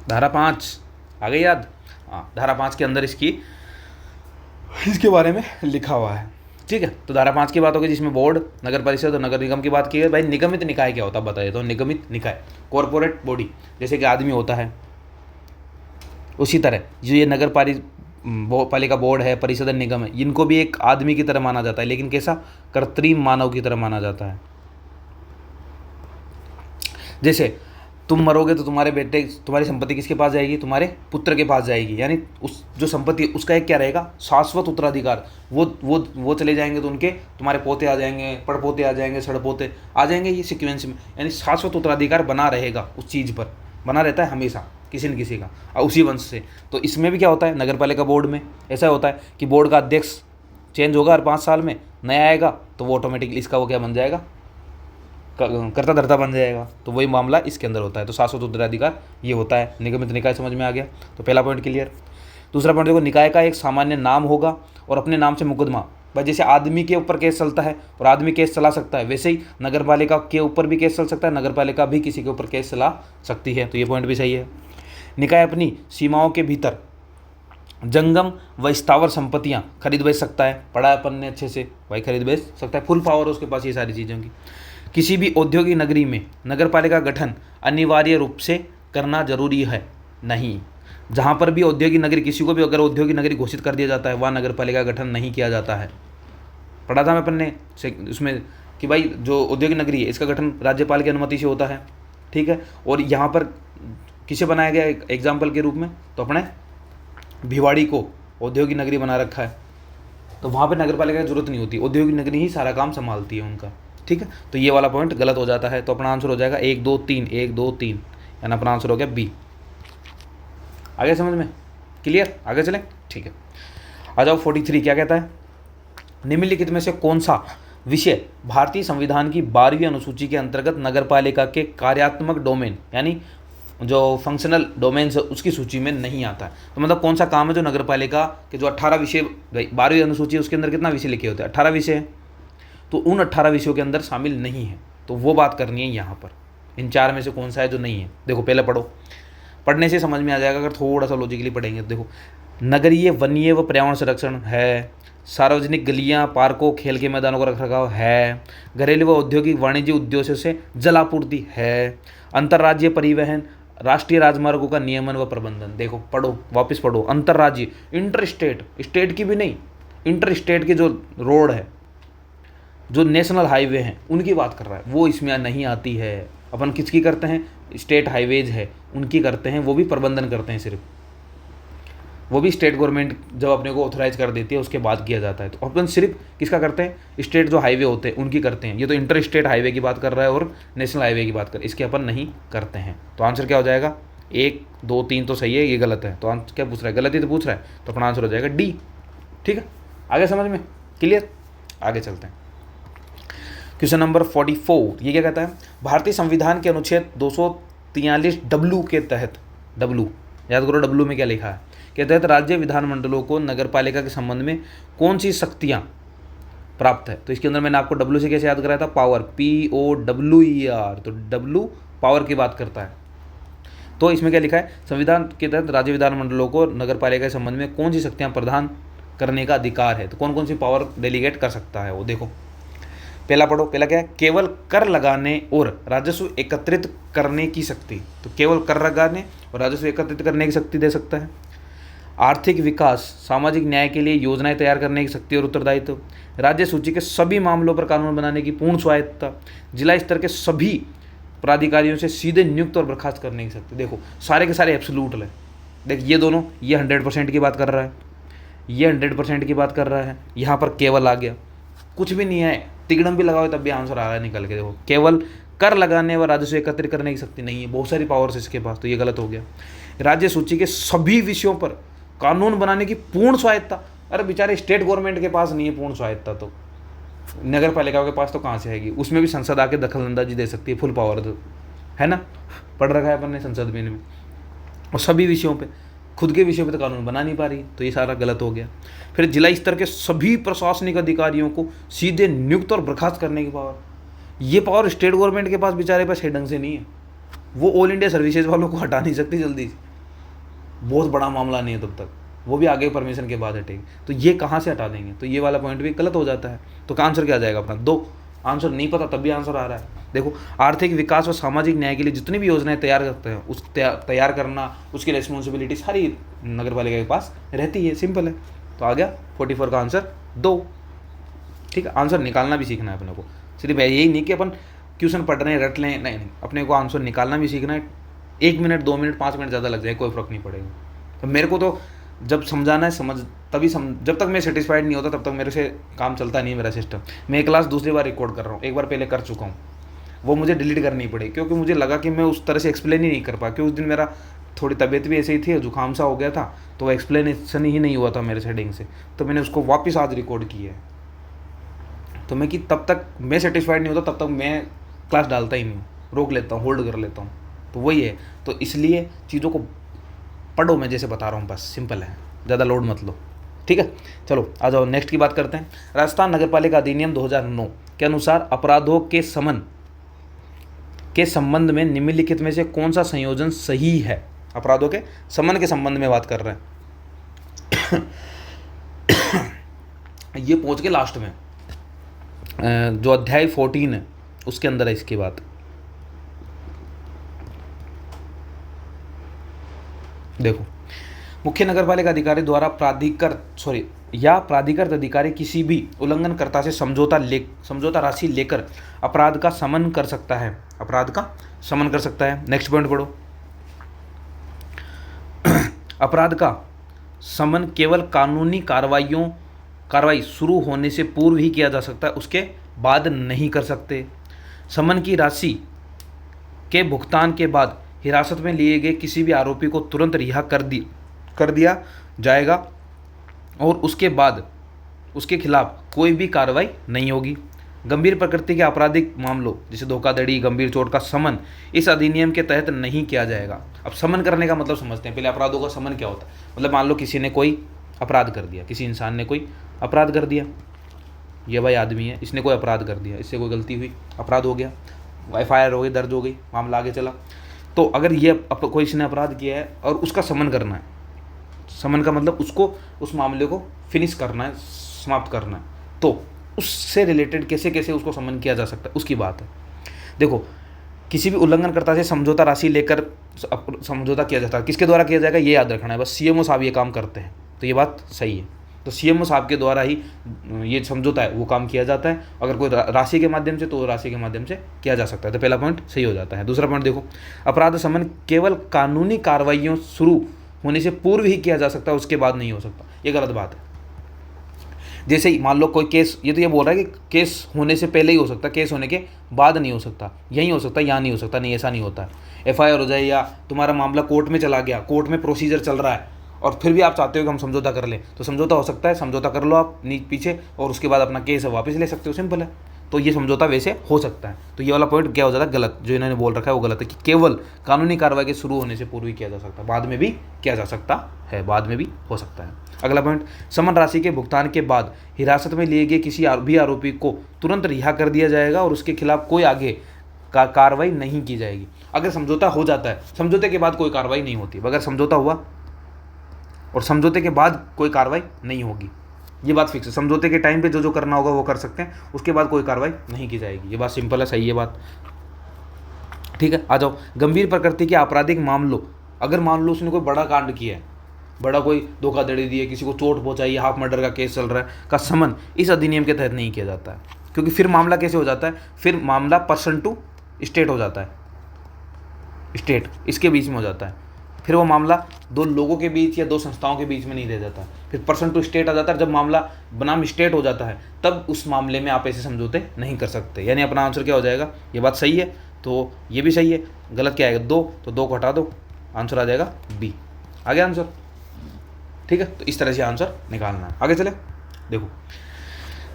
धारा 5 आ गई याद? हाँ, धारा 5 के अंदर इसके बारे में लिखा हुआ है। ठीक है, तो धारा 5 की बात होगी जिसमें बोर्ड, नगर परिषद और नगर निगम की बात की है। भाई निगमित निकाय क्या होता है बताइए तो? निगमित निकाय कॉरपोरेट बॉडी, जैसे कि आदमी होता है, उसी तरह जो ये नगर पालिका बोर्ड है, परिषद, निगम है, इनको भी एक आदमी की तरह माना जाता है, लेकिन कैसा? कृत्रिम मानव की तरह माना जाता है। जैसे तुम मरोगे तो तुम्हारे बेटे, तुम्हारी संपत्ति किसके पास जाएगी? तुम्हारे पुत्र के पास जाएगी, यानी उस जो संपत्ति उसका एक क्या रहेगा? शाश्वत उत्तराधिकार। वो चले जाएंगे तो उनके तुम्हारे पोते आ जाएंगे, पड़पोते आ जाएंगे, सड़पोते आ जाएंगे, ये सीक्वेंस में, यानी शाश्वत उत्तराधिकार बना रहेगा, उस चीज़ पर बना रहता है हमेशा, किसी न किसी का, और उसी वंश से। तो इसमें भी क्या होता है? नगर पालिका बोर्ड में ऐसा होता है कि बोर्ड का अध्यक्ष चेंज होगा हर 5 साल में, नया आएगा तो वो ऑटोमेटिकली इसका वो क्या बन जाएगा? कर्ता धर्ता बन जाएगा। तो वही मामला इसके अंदर होता है। तो शाश्वत उत्तराधिकार ये होता है। निगमित निकाय समझ में आ गया? तो पहला पॉइंट क्लियर। दूसरा पॉइंट देखो, निकाय का एक सामान्य नाम होगा और अपने नाम से मुकदमा। भाई जैसे आदमी के ऊपर केस चलता है और आदमी केस चला सकता है, वैसे ही नगर पालिका के ऊपर भी केस चल सकता है, नगर पालिका भी किसी के ऊपर केस चला सकती है। तो ये पॉइंट भी सही है। निकाय अपनी सीमाओं के भीतर जंगम व स्थावर संपत्तियाँ खरीद बेच सकता है। पढ़ा है अपन ने अच्छे से, भाई खरीद बेच सकता है, फुल पावर उसके पास ये सारी चीज़ों की। किसी भी औद्योगिक नगरी में नगरपालिका गठन अनिवार्य रूप से करना जरूरी है नहीं। जहाँ पर भी औद्योगिक नगरी, किसी को भी अगर औद्योगिक नगरी घोषित कर दिया जाता है, वहाँ नगरपालिका गठन नहीं किया जाता है। पढ़ा था मैं अपन ने उसमें कि भाई जो औद्योगिक नगरी है इसका गठन राज्यपाल की अनुमति से होता है। ठीक है, और यहाँ पर किसे बनाया गया एग्जाम्पल के रूप में? तो अपने भिवाड़ी को औद्योगिक नगरी बना रखा है, तो वहाँ पर नगरपालिका की जरूरत नहीं होती, औद्योगिक नगरी ही सारा काम संभालती है उनका। ठीक है, तो ये वाला पॉइंट गलत हो जाता है। तो अपना आंसर हो जाएगा 1 2 3, 1 2 3, यानी अपना आंसर हो गया बी। आगे समझ में? क्लियर? आगे चलें? ठीक है, आ जाओ 43 क्या कहता है? निम्नलिखित में से कौन सा विषय भारतीय संविधान की 12वीं अनुसूची के अंतर्गत नगरपालिका के कार्यात्मक डोमेन यानी जो फंक्शनल डोमेन्स है उसकी सूची में नहीं आता है? तो मतलब कौन सा काम है जो नगरपालिका के जो 18 विषय 12वीं अनुसूची है उसके अंदर कितना विषय लिखे होते हैं? 18 विषय हैं, तो उन 18 विषयों के अंदर शामिल नहीं है, तो वो बात करनी है यहाँ पर। इन 4 में से कौन सा है जो नहीं है? देखो पहले पढ़ो, पढ़ने से समझ में आ जाएगा अगर थोड़ा सा लॉजिकली पढ़ेंगे। तो देखो, नगरीय वन्य व पर्यावरण संरक्षण है, सार्वजनिक गलियां पार्कों खेल के मैदानों का रखरखाव है, घरेलू व औद्योगिक वाणिज्य उद्देश्यों से जल आपूर्ति है, अंतर्राज्यीय परिवहन, राष्ट्रीय राजमार्गों का नियमन व प्रबंधन। देखो पढ़ो, वापस पढ़ो, अंतर्राज्यीय, इंटर स्टेट, स्टेट की भी नहीं, इंटर स्टेट के जो रोड है, जो नेशनल हाईवे हैं उनकी बात कर रहा है, वो इसमें नहीं आती है। अपन किसकी करते हैं? स्टेट हाईवेज है उनकी करते हैं, वो भी प्रबंधन करते हैं सिर्फ, वो भी स्टेट गवर्नमेंट जब अपने को ऑथराइज कर देती है उसके बाद किया जाता है। तो अपन सिर्फ किसका करते हैं? स्टेट जो हाईवे होते हैं उनकी करते हैं। ये तो इंटर स्टेट हाईवे की बात कर रहा है और नेशनल हाईवे की बात कर, इसके अपन नहीं करते हैं। तो आंसर क्या हो जाएगा? 1 2 3 तो सही है, ये गलत है। तो आंसर क्या पूछ रहा है? गलत ही तो पूछ रहा है, तो अपना आंसर हो जाएगा डी। ठीक है, आगे समझ में क्लियर? आगे चलते हैं। क्वेश्चन नंबर 44, ये क्या कहता है? भारतीय संविधान के अनुच्छेद 243 डब्ल्यू के तहत, डब्ल्यू याद करो, डब्ल्यू में क्या लिखा है? के तहत राज्य विधानमंडलों को नगरपालिका के संबंध में कौन सी शक्तियां प्राप्त है? तो इसके अंदर मैंने आपको डब्ल्यू से कैसे याद कराया था? पावर, POWER, तो डब्ल्यू पावर की बात करता है। तो इसमें क्या लिखा है? संविधान के तहत राज्य विधानमंडलों को नगरपालिका के संबंध में कौन सी शक्तियां प्रदान करने का अधिकार है? तो कौन कौन सी पावर डेलीगेट कर सकता है वो? देखो पहला पढ़ो, पहला क्या है? केवल कर लगाने और राजस्व एकत्रित करने की शक्ति। तो केवल कर लगाने और राजस्व एकत्रित करने की शक्ति दे सकता है। आर्थिक विकास, सामाजिक न्याय के लिए योजनाएं तैयार करने की शक्ति और उत्तरदायित्व, राज्य सूची के सभी मामलों पर कानून बनाने की पूर्ण स्वायत्तता, जिला स्तर के सभी प्राधिकारियों से सीधे नियुक्त और बर्खास्त करने की शक्ति। देखो सारे के सारे एब्सोल्यूट है। देख ये दोनों, ये 100% की बात कर रहा है, ये 100% की बात कर रहा है, यहाँ पर केवल आ गया, कुछ भी नहीं है, तिगड़म भी लगाओ तब भी आंसर आ रहा है निकल के। देखो केवल कर लगाने व राजस्व एकत्रित करने की शक्ति नहीं है, बहुत सारी पावर्स इसके पास, तो ये गलत हो गया। राज्य सूची के सभी विषयों पर कानून बनाने की पूर्ण स्वायत्ता, अरे बेचारे स्टेट गवर्नमेंट के पास नहीं है पूर्ण स्वायत्ता, तो नगर पालिका के पास तो कहाँ से आएगी? उसमें भी संसद आके दखलंदाजी दे सकती है, फुल पावर तो है ना, पढ़ रखा है अपन ने संसद में। और सभी विषयों पे, खुद के विषयों पे तो कानून बना नहीं पा रही, तो ये सारा गलत हो गया। फिर जिला स्तर के सभी प्रशासनिक अधिकारियों को सीधे नियुक्त और बर्खास्त करने की पावर, ये पावर स्टेट गवर्नमेंट के पास बेचारे पास है ढंग से नहीं है, वो ऑल इंडिया सर्विसेज वालों को हटा नहीं सकती जल्दी से, बहुत बड़ा मामला नहीं है तब तक, वो भी आगे परमिशन के बाद हटेगी, तो ये कहाँ से हटा देंगे? तो ये वाला पॉइंट भी गलत हो जाता है। तो आंसर क्या आ जाएगा अपना? 2। आंसर नहीं पता तब भी आंसर आ रहा है। देखो आर्थिक विकास और सामाजिक न्याय के लिए जितनी भी योजनाएं तैयार करते हैं उस तैयार करना, उसकी रिस्पॉन्सिबिलिटी सारी नगर पालिका के पास रहती है, सिंपल है। तो आ गया 44 का आंसर 2। ठीक है, आंसर निकालना भी सीखना है अपने को, सिर्फ यही नहीं कि अपन क्वेश्चन पढ़ रहे हैं रट लें, नहीं, अपने को आंसर निकालना भी सीखना है। 1 मिनट 2 मिनट 5 मिनट ज़्यादा लग जाए कोई फ़र्क नहीं पड़ेगा। तो मेरे को तो जब समझाना है समझ तभी जब तक मैं सेटिस्फाइड नहीं होता तब तक मेरे से काम चलता नहीं है मेरा सिस्टम। मैं एक क्लास दूसरी बार रिकॉर्ड कर रहा हूँ, एक बार पहले कर चुका हूँ, वो मुझे डिलीट करनी पड़ी क्योंकि मुझे लगा कि मैं उस तरह से एक्सप्लेन ही नहीं कर पाया, क्योंकि उस दिन मेरा थोड़ी तबीयत भी ऐसे ही थी, जुकाम सा हो गया था, तो वो एक्सप्लेनेशन ही नहीं हुआ था मेरे सेटिंग से, तो मैंने उसको वापस आज रिकॉर्ड किया है। तो मैं कि तब तक मैं सेटिस्फाइड नहीं होता तब तक मैं क्लास डालता ही नहीं हूँ, रोक लेता हूँ, होल्ड कर लेता हूँ। तो वही है, तो इसलिए चीज़ों को पढ़ो, मैं जैसे बता रहा हूँ, बस सिंपल है, ज़्यादा लोड मत लो। ठीक है, चलो आ जाओ नेक्स्ट की बात करते हैं। राजस्थान नगरपालिका अधिनियम 2009 के अनुसार अपराधों के समन के संबंध में निम्नलिखित में से कौन सा संयोजन सही है? अपराधों के समन के संबंध में बात कर रहे हैं। ये पहुंच के लास्ट में जो अध्याय 14 है उसके अंदर है इसकी बात। देखो, मुख्य नगरपालिका अधिकारी द्वारा प्राधिकृत अधिकारी किसी भी उल्लंघनकर्ता से समझौता राशि लेकर अपराध का समन कर सकता है, अपराध का समन कर सकता है। नेक्स्ट पॉइंट पढ़ो। अपराध का समन केवल कानूनी कार्रवाई शुरू होने से पूर्व ही किया जा सकता है, उसके बाद नहीं कर सकते। समन की राशि के भुगतान के बाद हिरासत में लिए गए किसी भी आरोपी को तुरंत रिहा कर दिया जाएगा और उसके खिलाफ कोई भी कार्रवाई नहीं होगी। गंभीर प्रकृति के आपराधिक मामलों जैसे धोखाधड़ी, गंभीर चोट का समन इस अधिनियम के तहत नहीं किया जाएगा। अब समन करने का मतलब समझते हैं, पहले अपराधों का समन क्या होता है। मतलब मान लो किसी ने कोई अपराध कर दिया, किसी इंसान ने कोई अपराध कर दिया, ये भाई आदमी है, इसने कोई अपराध कर दिया, इससे कोई गलती हुई, अपराध हो गया, FIR हो गई, दर्ज हो गई, मामला आगे चला। तो अगर ये कोई इसने अपराध किया है और उसका समन करना है, समन का मतलब उसको उस मामले को फिनिश करना है, समाप्त करना है, तो उससे रिलेटेड कैसे कैसे उसको समन किया जा सकता है उसकी बात है। देखो, किसी भी उल्लंघनकर्ता से समझौता राशि लेकर समझौता किया जाता है, किसके द्वारा किया जाएगा ये याद रखना है, बस CMO साहब ये काम करते हैं, तो ये बात सही है। तो CMO साहब के द्वारा ही ये समझौता है वो काम किया जाता है। अगर कोई राशि के माध्यम से, तो राशि के माध्यम से किया जा सकता है। तो पहला पॉइंट सही हो जाता है। दूसरा पॉइंट देखो, अपराध समन केवल कानूनी कार्रवाइयों शुरू होने से पूर्व ही किया जा सकता है, उसके बाद नहीं हो सकता। ये गलत बात है। जैसे ही मान लो कोई केस, ये तो ये बोल रहा है कि केस होने से पहले ही हो सकता है, केस होने के बाद नहीं हो सकता, यहीं हो सकता है, यहाँ नहीं हो सकता। नहीं, ऐसा नहीं होता है। FIR हो जाए या तुम्हारा मामला कोर्ट में चला गया, कोर्ट में प्रोसीजर चल रहा है और फिर भी आप चाहते हो कि हम समझौता कर लें, तो समझौता हो सकता है। समझौता कर लो आप पीछे, और उसके बाद अपना केस वापस ले सकते हो, सिंपल है। तो ये समझौता वैसे हो सकता है। तो ये वाला पॉइंट क्या हो जाता है, गलत, जो इन्होंने बोल रखा है वो गलत है कि केवल कानूनी कार्रवाई के शुरू होने से पूर्व ही किया जा सकता है, बाद में भी किया जा सकता है, बाद में भी हो सकता है। अगला पॉइंट, समन राशि के भुगतान के बाद हिरासत में लिए गए किसी भी आरोपी को तुरंत रिहा कर दिया जाएगा और उसके खिलाफ कोई आगे कार्रवाई नहीं की जाएगी। अगर समझौता हो जाता है, समझौते के बाद कोई कार्रवाई नहीं होती। अगर समझौता हुआ और समझौते के बाद कोई कार्रवाई नहीं होगी, ये बात फिक्स है। समझौते के टाइम पे जो जो करना होगा वो कर सकते हैं, उसके बाद कोई कार्रवाई नहीं की जाएगी। ये बात सिंपल है, सही है बात, ठीक है। आ जाओ, गंभीर प्रकृति के आपराधिक मामलों, अगर मान लो उसने कोई बड़ा कांड किया है, बड़ा कोई धोखाधड़ी दी है, किसी को चोट पहुंचाई है, हाफ मर्डर का केस चल रहा है, का समन इस अधिनियम के तहत नहीं किया जाता है। क्योंकि फिर मामला कैसे हो जाता है, फिर मामला पर्सन टू स्टेट हो जाता है, स्टेट इसके बीच में हो जाता है। फिर वो मामला दो लोगों के बीच या दो संस्थाओं के बीच में नहीं रह जाता, फिर पर्सन टू स्टेट आ जाता है। जब मामला बनाम स्टेट हो जाता है, तब उस मामले में आप ऐसे समझौते नहीं कर सकते। यानी अपना आंसर क्या हो जाएगा, ये बात सही है तो ये भी सही है, गलत क्या आएगा, 2, तो 2 को हटा दो, आंसर आ जाएगा B। आ गया आंसर, ठीक है। तो इस तरह से आंसर निकालना है। आगे चले, देखो,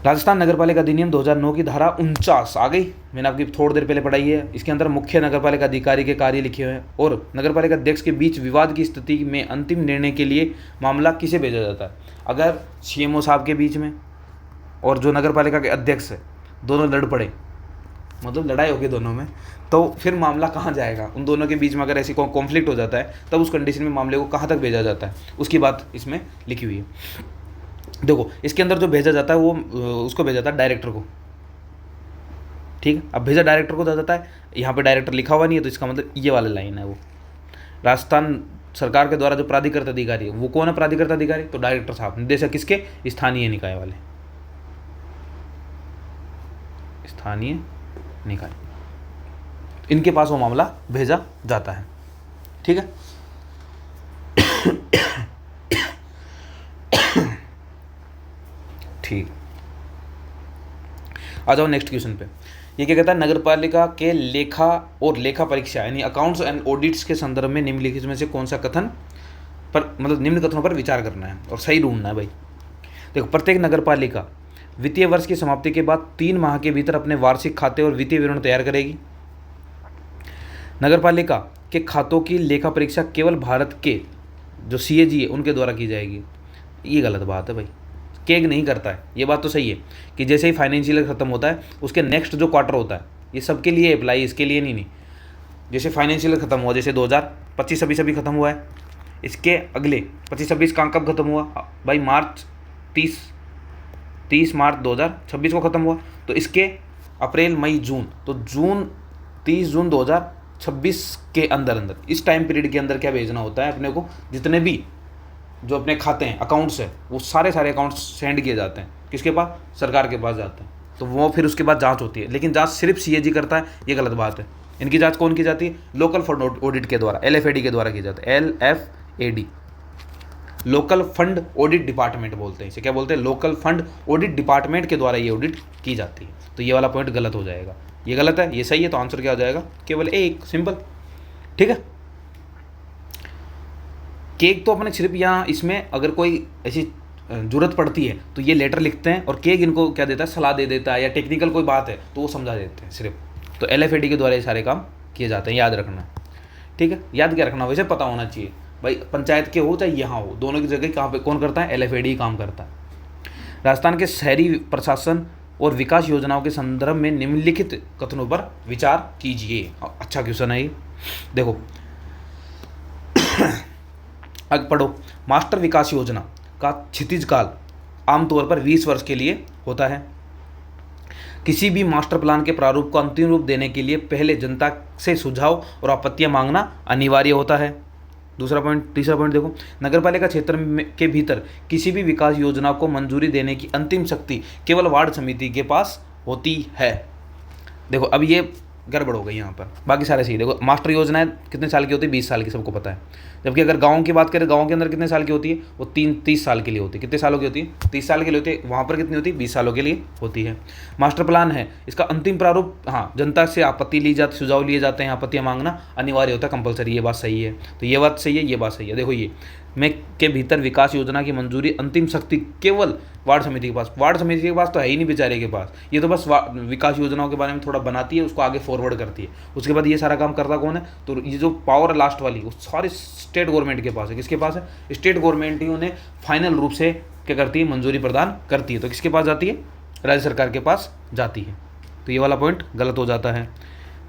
राजस्थान नगरपालिका अधिनियम 2009 की धारा 49 आ गई, मैंने आपकी थोड़ी देर पहले पढ़ाई है। इसके अंदर मुख्य नगरपालिका अधिकारी के कार्य लिखे हुए हैं और नगरपालिका अध्यक्ष के बीच विवाद की स्थिति में अंतिम निर्णय के लिए मामला किसे भेजा जाता है। अगर CMO साहब के बीच में और जो नगरपालिका के अध्यक्ष है दोनों लड़ पड़े, मतलब लड़ाई होगी दोनों में, तो फिर मामला कहाँ जाएगा। उन दोनों के बीच में अगर ऐसी कॉन्फ्लिक्ट हो जाता है, तब उस कंडीशन में मामले को कहाँ तक भेजा जाता है, उसकी बात इसमें लिखी हुई है। देखो, इसके अंदर जो भेजा जाता है वो उसको भेजा जाता है डायरेक्टर को, ठीक है। अब भेजा डायरेक्टर को जाता है, यहाँ पे डायरेक्टर लिखा हुआ नहीं है, तो इसका मतलब ये वाला लाइन है। वो राजस्थान सरकार के द्वारा जो प्राधिकृत अधिकारी है, वो कौन है प्राधिकृत अधिकारी, तो डायरेक्टर साहब, निदेशक किसके, स्थानीय निकाय वाले, स्थानीय निकाय, इनके पास वो मामला भेजा जाता है, ठीक है। ठीक, आ जाओ नेक्स्ट क्वेश्चन पे। ये क्या कहता है, नगरपालिका के लेखा और लेखा परीक्षा यानी अकाउंट्स एंड ऑडिट्स के संदर्भ में निम्नलिखित में से कौन सा कथन पर, मतलब निम्न कथनों पर विचार करना है और सही ढूंढना है भाई। देखो, प्रत्येक नगरपालिका वित्तीय वर्ष की समाप्ति के बाद 3 माह के भीतर अपने वार्षिक खाते और वित्तीय विवरण तैयार करेगी। नगरपालिका के खातों की लेखा परीक्षा केवल भारत के जो CAG है उनके द्वारा की जाएगी। ये गलत बात है भाई, केग नहीं करता है। ये बात तो सही है कि जैसे ही फाइनेंशियल ईयर खत्म होता है, उसके नेक्स्ट जो क्वार्टर होता है, ये सबके लिए अप्लाई, इसके लिए नहीं। जैसे फाइनेंशियल ईयर खत्म हुआ, जैसे 2025-26 अभी खत्म हुआ है, इसके अगले 25-26 का कब खत्म हुआ भाई, मार्च 30 मार्च 2026 को खत्म हुआ, तो इसके अप्रैल मई जून, तो 30 जून 2026 के अंदर इस टाइम पीरियड के अंदर क्या भेजना होता है अपने को, जितने भी जो अपने खाते हैं, अकाउंट्स है, वो सारे अकाउंट्स सेंड किए जाते हैं किसके पास, सरकार के पास जाते हैं। तो वो फिर उसके बाद जांच होती है, लेकिन जांच सिर्फ CAG करता है, ये गलत बात है। इनकी जांच कौन की जाती है, लोकल फंड ऑडिट के द्वारा, LFAD के द्वारा की जाती है। LFAD, local fund audit department बोलते हैं इसे, क्या बोलते हैं, लोकल फंड ऑडिट डिपार्टमेंट के द्वारा ये ऑडिट की जाती है। तो ये वाला पॉइंट गलत हो जाएगा, ये गलत है, ये सही है, तो आंसर क्या हो जाएगा, केवल एक, सिंपल, ठीक है। केक तो अपने सिर्फ यहाँ इसमें अगर कोई ऐसी ज़रूरत पड़ती है तो ये लेटर लिखते हैं और केग इनको क्या देता है, सलाह दे देता है, या टेक्निकल कोई बात है तो वो समझा देते हैं सिर्फ। तो LFAD के द्वारा ये सारे काम किए जाते हैं, याद रखना। ठीक है, याद क्या रखना, वैसे पता होना चाहिए भाई, पंचायत के हो चाहे यहाँ हो, दोनों की जगह कहाँ पे कौन करता है, LFAD काम करता है। राजस्थान के शहरी प्रशासन और विकास योजनाओं के संदर्भ में निम्नलिखित कथनों पर विचार कीजिए। अच्छा क्वेश्चन है ये, देखो आगे पढ़ो। मास्टर विकास योजना का क्षितिज काल आमतौर पर 20 वर्ष के लिए होता है। किसी भी मास्टर प्लान के प्रारूप को अंतिम रूप देने के लिए पहले जनता से सुझाव और आपत्तियां मांगना अनिवार्य होता है। तीसरा पॉइंट देखो, नगरपालिका क्षेत्र के भीतर किसी भी विकास योजना को मंजूरी देने की अंतिम शक्ति केवल वार्ड समिति के पास होती है। देखो अब ये गड़बड़ हो गई यहाँ पर, बाकी सारे सही। देखो मास्टर योजनाएं कितने साल की होती है, 20 साल की, सबको पता है। जबकि अगर गांव की बात करें, गांव के अंदर कितने साल की होती है, वो 30 साल के लिए होती है। कितने सालों की होती है, 30 साल के लिए होती है। वहाँ पर कितनी होती है, 20 सालों के लिए होती है। मास्टर प्लान है, इसका अंतिम प्रारूप, हाँ, जनता से आपत्ति ली जाती, सुझाव लिए जाते हैं, आपत्तियाँ मांगना अनिवार्य होता है, कंपलसरी। ये बात सही है, तो ये बात सही है, ये बात सही है। देखो ये में के भीतर विकास योजना की मंजूरी अंतिम शक्ति केवल वार्ड समिति के पास। वार्ड समिति के पास तो है ही नहीं बेचारे के पास, ये तो बस विकास योजनाओं के बारे में थोड़ा बनाती है, उसको आगे फॉरवर्ड करती है। उसके बाद ये सारा काम करता कौन है, तो ये जो पावर है लास्ट वाली, वो सारी स्टेट गवर्नमेंट के पास है। किसके पास है, स्टेट गवर्नमेंट ही उन्हें फाइनल रूप से क्या करती है, मंजूरी प्रदान करती है। तो किसके पास जाती है, राज्य सरकार के पास जाती है। तो ये वाला पॉइंट गलत हो जाता है।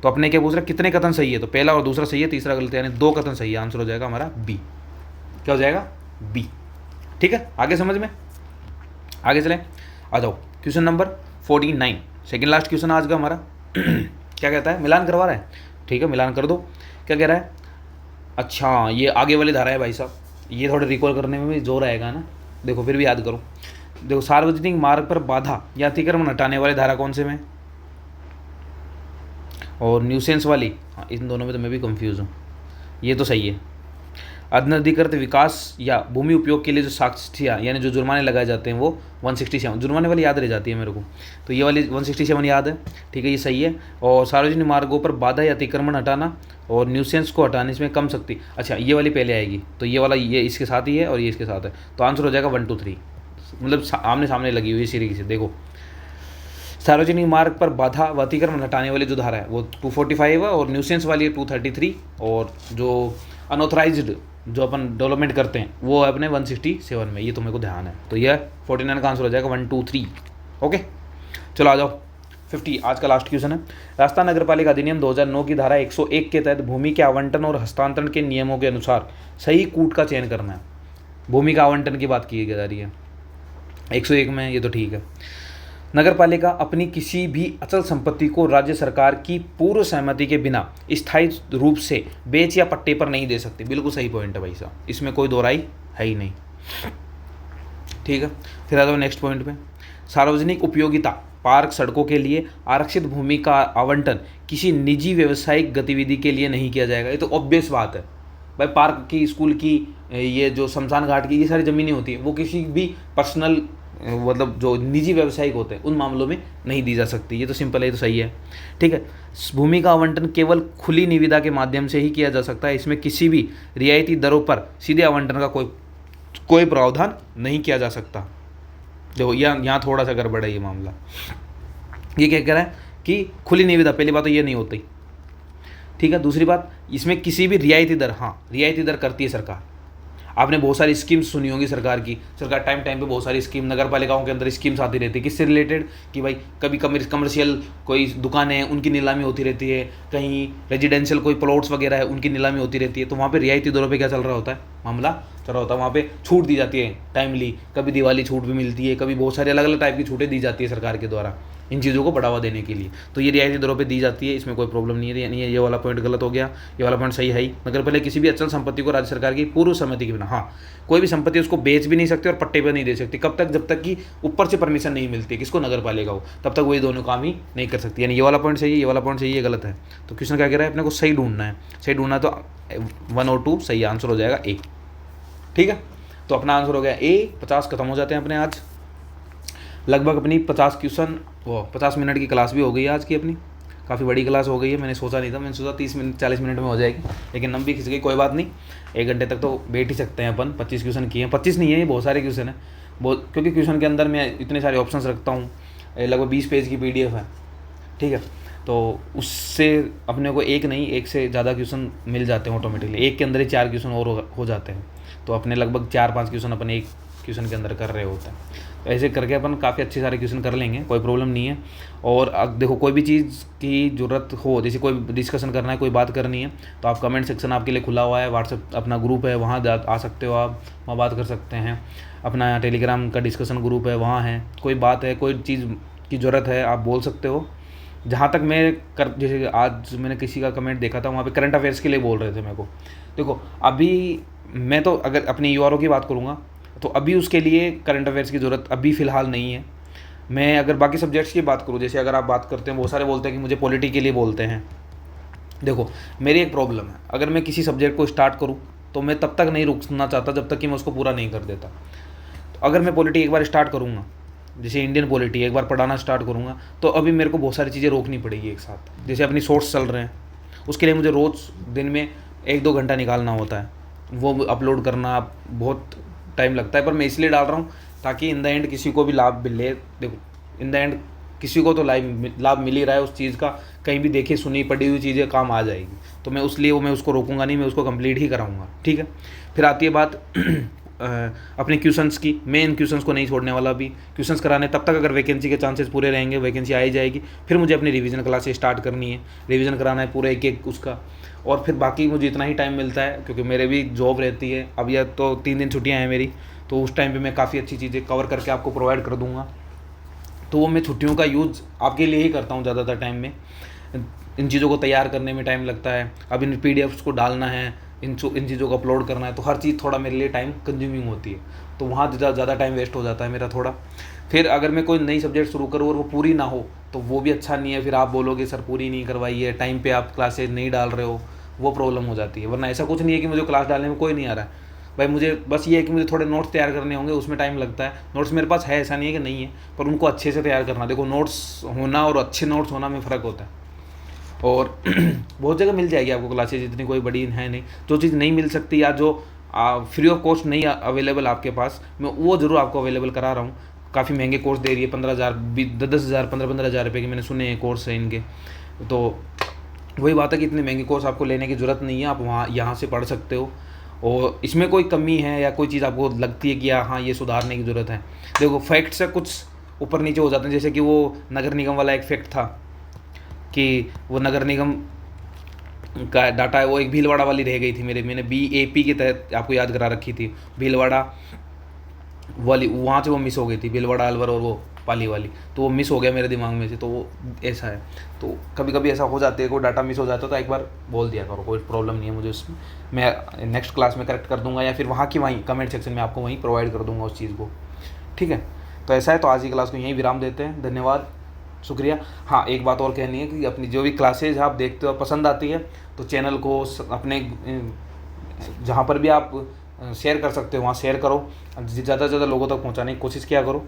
तो अपने क्या पूछ रहे, कितने कथन सही है, तो पहला और दूसरा सही है, तीसरा गलत है, यानी 2 कथन सही है। आंसर हो जाएगा हमारा बी। क्या हो जाएगा, बी। ठीक है, आगे समझ में, आगे चलें, आ जाओ। Question number 49, second last question आज का हमारा। क्या कहता है, मिलान करवा रहा है, ठीक है मिलान कर दो। क्या कह रहा है, अच्छा ये आगे वाली धारा है भाई साहब, ये थोड़े रिकॉल करने में भी जोर आएगा ना। देखो फिर भी याद करो। देखो सार्वजनिक मार्ग पर बाधा या अतिक्रमण हटाने वाली धारा कौन से में, और न्यूसेंस वाली, हाँ इन दोनों में तो मैं भी कंफ्यूज हूँ। ये तो सही है। अनधिकृत विकास या भूमि उपयोग के लिए जो साक्ष्या यानी जो जुर्माने लगाए जाते हैं वो 167, जुर्माने वाली याद रह जाती है मेरे को, तो ये वाली 167 याद है, ठीक है ये सही है। और सार्वजनिक मार्गों पर बाधा या अतिक्रमण हटाना और न्यूसेंस को हटाने इसमें कम शक्ति, अच्छा ये वाली पहले आएगी, तो ये वाला ये इसके साथ ही है और ये इसके साथ है, तो आंसर हो जाएगा 1 2 3, मतलब आमने सामने लगी हुई सीरीज से। देखो सार्वजनिक मार्ग पर बाधा व अतिक्रमण हटाने वाली जो धारा है वो 245 है, और न्यूसेंस वाली है 233, और जो अनऑथराइज्ड जो अपन डेवलपमेंट करते हैं वो है अपने 167 में। ये तो मेरे को ध्यान है, तो यह 49 का आंसर हो जाएगा 1 2 3। ओके चलो आ जाओ 50, आज का लास्ट क्वेश्चन है। राजस्थान नगरपालिका अधिनियम 2009 की धारा 101 के तहत भूमि के आवंटन और हस्तांतरण के नियमों के अनुसार सही कूट का चयन करना है। भूमि का आवंटन की बात की जा रही है 101 में, ये तो ठीक है। नगरपालिका अपनी किसी भी अचल संपत्ति को राज्य सरकार की पूर्व सहमति के बिना स्थायी रूप से बेच या पट्टे पर नहीं दे सकती। बिल्कुल सही पॉइंट है भाई साहब, इसमें कोई दोहराई है ही नहीं, ठीक है। फिर आ जाओ नेक्स्ट पॉइंट पे, सार्वजनिक उपयोगिता पार्क सड़कों के लिए आरक्षित भूमि का आवंटन किसी निजी व्यावसायिक गतिविधि के लिए नहीं किया जाएगा। ये तो ऑब्वियस बात है भाई, पार्क की, स्कूल की, ये जो शमशान घाट की, ये सारी ज़मीनें होती हैं वो किसी भी पर्सनल मतलब जो निजी व्यावसायिक होते हैं उन मामलों में नहीं दी जा सकती। ये तो सिंपल है, ये तो सही है, ठीक है। भूमि का आवंटन केवल खुली निविदा के माध्यम से ही किया जा सकता है। इसमें किसी भी रियायती दरों पर सीधे आवंटन का कोई प्रावधान नहीं किया जा सकता। देखो यहाँ थोड़ा सा गड़बड़ है ये मामला। ये क्या कह रहा है कि खुली निविदा, पहली बात तो ये नहीं होती, ठीक है। दूसरी बात, इसमें किसी भी रियायती दर, हाँ रियायती दर करती है सरकार। आपने बहुत सारी स्कीम्स सुनी होंगी सरकार की, सरकार टाइम टाइम पे बहुत सारी स्कीम नगर पालिकाओं के अंदर स्कीम्स आती रहती है। किससे रिलेटेड कि भाई कभी कमर्शियल कोई दुकानें हैं उनकी नीलामी होती रहती है, कहीं रेजिडेंशियल कोई प्लॉट्स वगैरह है उनकी नीलामी होती रहती है, तो वहाँ पे रियायती दरों पे क्या चल रहा होता है, मामला चल रहा होता है। वहाँ पे छूट दी जाती है टाइमली, कभी दिवाली छूट भी मिलती है, कभी बहुत सारी अलग अलग टाइप की छूटें दी जाती है सरकार के द्वारा इन चीज़ों को बढ़ावा देने के लिए, तो ये रियायती दरों पे दी जाती है, इसमें कोई प्रॉब्लम नहीं है। यानी ये वाला पॉइंट गलत हो गया, ये वाला पॉइंट सही है ही। नगर पालिका किसी भी अचल संपत्ति को राज्य सरकार की पूर्व सहमति के बिना, हाँ कोई भी संपत्ति उसको बेच भी नहीं सकती और पट्टे पे नहीं दे सकती। कब तक, जब तक कि ऊपर से परमिशन नहीं मिलती किसको, नगर पालिका को, तब तक वही दोनों काम ही नहीं कर सकती। यानी ये वाला पॉइंट सही है, ये वाला पॉइंट सही है, ये गलत है। तो क्वेश्चन क्या कह रहा है, अपने को सही ढूंढना है, सही ढूंढना है तो 1 और 2 सही आंसर हो जाएगा ए, ठीक है। तो अपना आंसर हो गया ए। 50 खत्म हो जाते हैं अपने आज। लगभग अपनी 50 क्वेश्चन 50 मिनट की क्लास भी हो गई है आज की अपनी, काफ़ी बड़ी क्लास हो गई है। मैंने सोचा नहीं था, मैंने सोचा 30 मिनट 40 मिनट में हो जाएगी, लेकिन लंबी खिंच गई, कोई बात नहीं। 1 घंटे तक तो बैठ ही सकते हैं अपन। 25 क्वेश्चन किए हैं, 25 नहीं है, ये बहुत सारे क्वेश्चन हैं, बहुत, क्योंकि क्वेश्चन के अंदर मैं इतने सारे ऑप्शंस रखता हूँ, लगभग 20 पेज की PDF है, ठीक है। तो उससे अपने को एक नहीं, एक से ज़्यादा क्वेश्चन मिल जाते हैं ऑटोमेटिकली, एक के अंदर ही 4 क्वेश्चन और हो जाते हैं। तो अपने लगभग 4-5 क्वेश्चन अपने एक क्वेश्चन के अंदर कर रहे होते हैं। तो ऐसे करके अपन काफ़ी अच्छे सारे क्वेश्चन कर लेंगे, कोई प्रॉब्लम नहीं है। और अब देखो, कोई भी चीज़ की ज़रूरत हो, जैसे कोई डिस्कशन करना है, कोई बात करनी है, तो आप कमेंट सेक्शन आपके लिए खुला हुआ है, व्हाट्सएप अपना ग्रुप है, वहाँ आ सकते हो आप, वहाँ बात कर सकते हैं। अपना टेलीग्राम का डिस्कशन ग्रुप है, वहाँ है, कोई बात है, कोई चीज़ की ज़रूरत है, आप बोल सकते हो। जहाँ तक मैं जैसे आज मैंने किसी का कमेंट देखा था, वहाँ पे करंट अफेयर्स के लिए बोल रहे थे मेरे को। देखो, अभी मैं तो अगर अपनी URO की बात करूँगा, तो अभी उसके लिए करंट अफेयर्स की ज़रूरत अभी फ़िलहाल नहीं है। मैं अगर बाकी सब्जेक्ट्स की बात करूँ, जैसे अगर आप बात करते हैं, बहुत सारे बोलते हैं कि मुझे पॉलिटी के लिए बोलते हैं। देखो, मेरी एक प्रॉब्लम है, अगर मैं किसी सब्जेक्ट को स्टार्ट करूँ तो मैं तब तक नहीं रुकना चाहता जब तक कि मैं उसको पूरा नहीं कर देता। तो अगर मैं पॉलिटी एक बार स्टार्ट करूँगा, जैसे इंडियन पॉलिटी एक बार पढ़ाना स्टार्ट करूँगा, तो अभी मेरे को बहुत सारी चीज़ें रोकनी पड़ेगी एक साथ। जैसे अपनी शॉर्ट्स चल रहे हैं, उसके लिए मुझे रोज़ दिन में 1-2 घंटा निकालना होता है, वो अपलोड करना बहुत टाइम लगता है। पर मैं इसलिए डाल रहा हूँ ताकि इन द एंड किसी को भी लाभ मिले। देखो, इन द एंड किसी को तो लाभ मिल ही रहा है उस चीज़ का, कहीं भी देखी सुनी पड़ी हुई चीज़ें काम आ जाएगी। तो मैं उसको रोकूंगा नहीं, मैं उसको कंप्लीट ही कराऊंगा, ठीक है। फिर आती है बात अपने क्वेश्चंस की। मैं इन क्वेश्चंस को नहीं छोड़ने वाला। अभी क्वेश्चंस कराने तब तक अगर वैकेंसी के चांसेस पूरे रहेंगे, वैकेंसी आई जाएगी, फिर मुझे अपनी रिवीजन क्लासेस स्टार्ट करनी है, रिवीजन कराना है पूरा एक उसका। और फिर बाकी मुझे इतना ही टाइम मिलता है, क्योंकि मेरे भी जॉब रहती है। अब यह तो 3 दिन छुट्टियाँ हैं मेरी, तो उस टाइम पर मैं काफ़ी अच्छी चीज़ें कवर करके आपको प्रोवाइड कर दूँगा। तो वो मैं छुट्टियों का यूज़ आपके लिए ही करता हूँ ज़्यादातर टाइम में। इन चीज़ों को तैयार करने में टाइम लगता है, अब इन PDFs को डालना है, इन चीज़ों को अपलोड करना है, तो हर चीज़ थोड़ा मेरे लिए टाइम कंज्यूमिंग होती है, तो वहाँ ज़्यादा टाइम वेस्ट हो जाता है मेरा थोड़ा। फिर अगर मैं कोई नई सब्जेक्ट शुरू करूँ और वो पूरी ना हो, तो वो भी अच्छा नहीं है। फिर आप बोलोगे सर पूरी नहीं करवाई है, टाइम पे आप क्लासेज नहीं डाल रहे हो, वो प्रॉब्लम हो जाती है। वरना ऐसा कुछ नहीं है कि मुझे क्लास डालने में कोई नहीं आ रहा है भाई, मुझे बस ये है कि मुझे थोड़े नोट्स तैयार करने होंगे, उसमें टाइम लगता है। नोट्स मेरे पास है, ऐसा नहीं है कि नहीं है, पर उनको अच्छे से तैयार करना। देखो, नोट्स होना और अच्छे नोट्स होना में फ़र्क होता है। और बहुत जगह मिल जाएगी आपको क्लासेज, इतनी कोई बड़ी है नहीं। जो चीज़ नहीं मिल सकती या जो फ्री ऑफ कॉस्ट नहीं अवेलेबल आपके पास, मैं वो ज़रूर आपको अवेलेबल करा रहा हूँ। काफ़ी महंगे कोर्स दे रही है, 15,000, 10,000, 15,000 रुपये के मैंने सुने हैं कोर्स है इनके। तो वही बात है कि इतने महंगे कोर्स आपको लेने की ज़रूरत नहीं है, आप यहाँ से पढ़ सकते हो। और इसमें कोई कमी है या कोई चीज़ आपको लगती है कि हाँ ये सुधारने की ज़रूरत है, देखो फैक्ट से कुछ ऊपर नीचे हो जाते हैं। जैसे कि वो नगर निगम वाला एक फैक्ट था कि वो नगर निगम का डाटा है, वो एक भीलवाड़ा वाली रह गई थी मैंने BAP के तहत आपको याद करा रखी थी, भीलवाड़ा वाली वहाँ से वो मिस हो गई थी, भीलवाड़ा अलवर और वो पाली वाली, तो वो मिस हो गया मेरे दिमाग में से। तो वो ऐसा है, तो कभी कभी ऐसा हो जाता है, कोई डाटा मिस हो जाता है तो एक बार बोल दिया करो, कोई प्रॉब्लम नहीं है मुझे उसमें। मैं नेक्स्ट क्लास में करेक्ट कर दूंगा, या फिर वहाँ की वहीं कमेंट सेक्शन में आपको वहीं प्रोवाइड कर दूंगा उस चीज़ को, ठीक है। तो ऐसा है, तो आज की क्लास को यहीं विराम देते हैं। धन्यवाद, शुक्रिया। हाँ, एक बात और कहनी है कि अपनी जो भी क्लासेज आप देखते हो पसंद आती है, तो चैनल को अपने जहाँ पर भी आप शेयर कर सकते हो वहाँ शेयर करो, ज़्यादा से ज़्यादा लोगों तक पहुँचाने की कोशिश किया करो।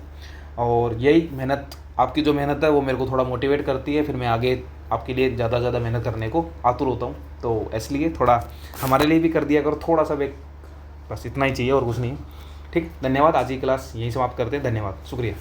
और यही मेहनत, आपकी जो मेहनत है वो मेरे को थोड़ा मोटिवेट करती है, फिर मैं आगे आपके लिए ज़्यादा से ज़्यादा मेहनत करने को आतुर होता हूँ। तो इसलिए थोड़ा हमारे लिए भी कर दिया करो थोड़ा सा बस इतना ही चाहिए और कुछ नहीं। ठीक, धन्यवाद। आज की क्लास यहीं समाप्त करते हैं। धन्यवाद, शुक्रिया।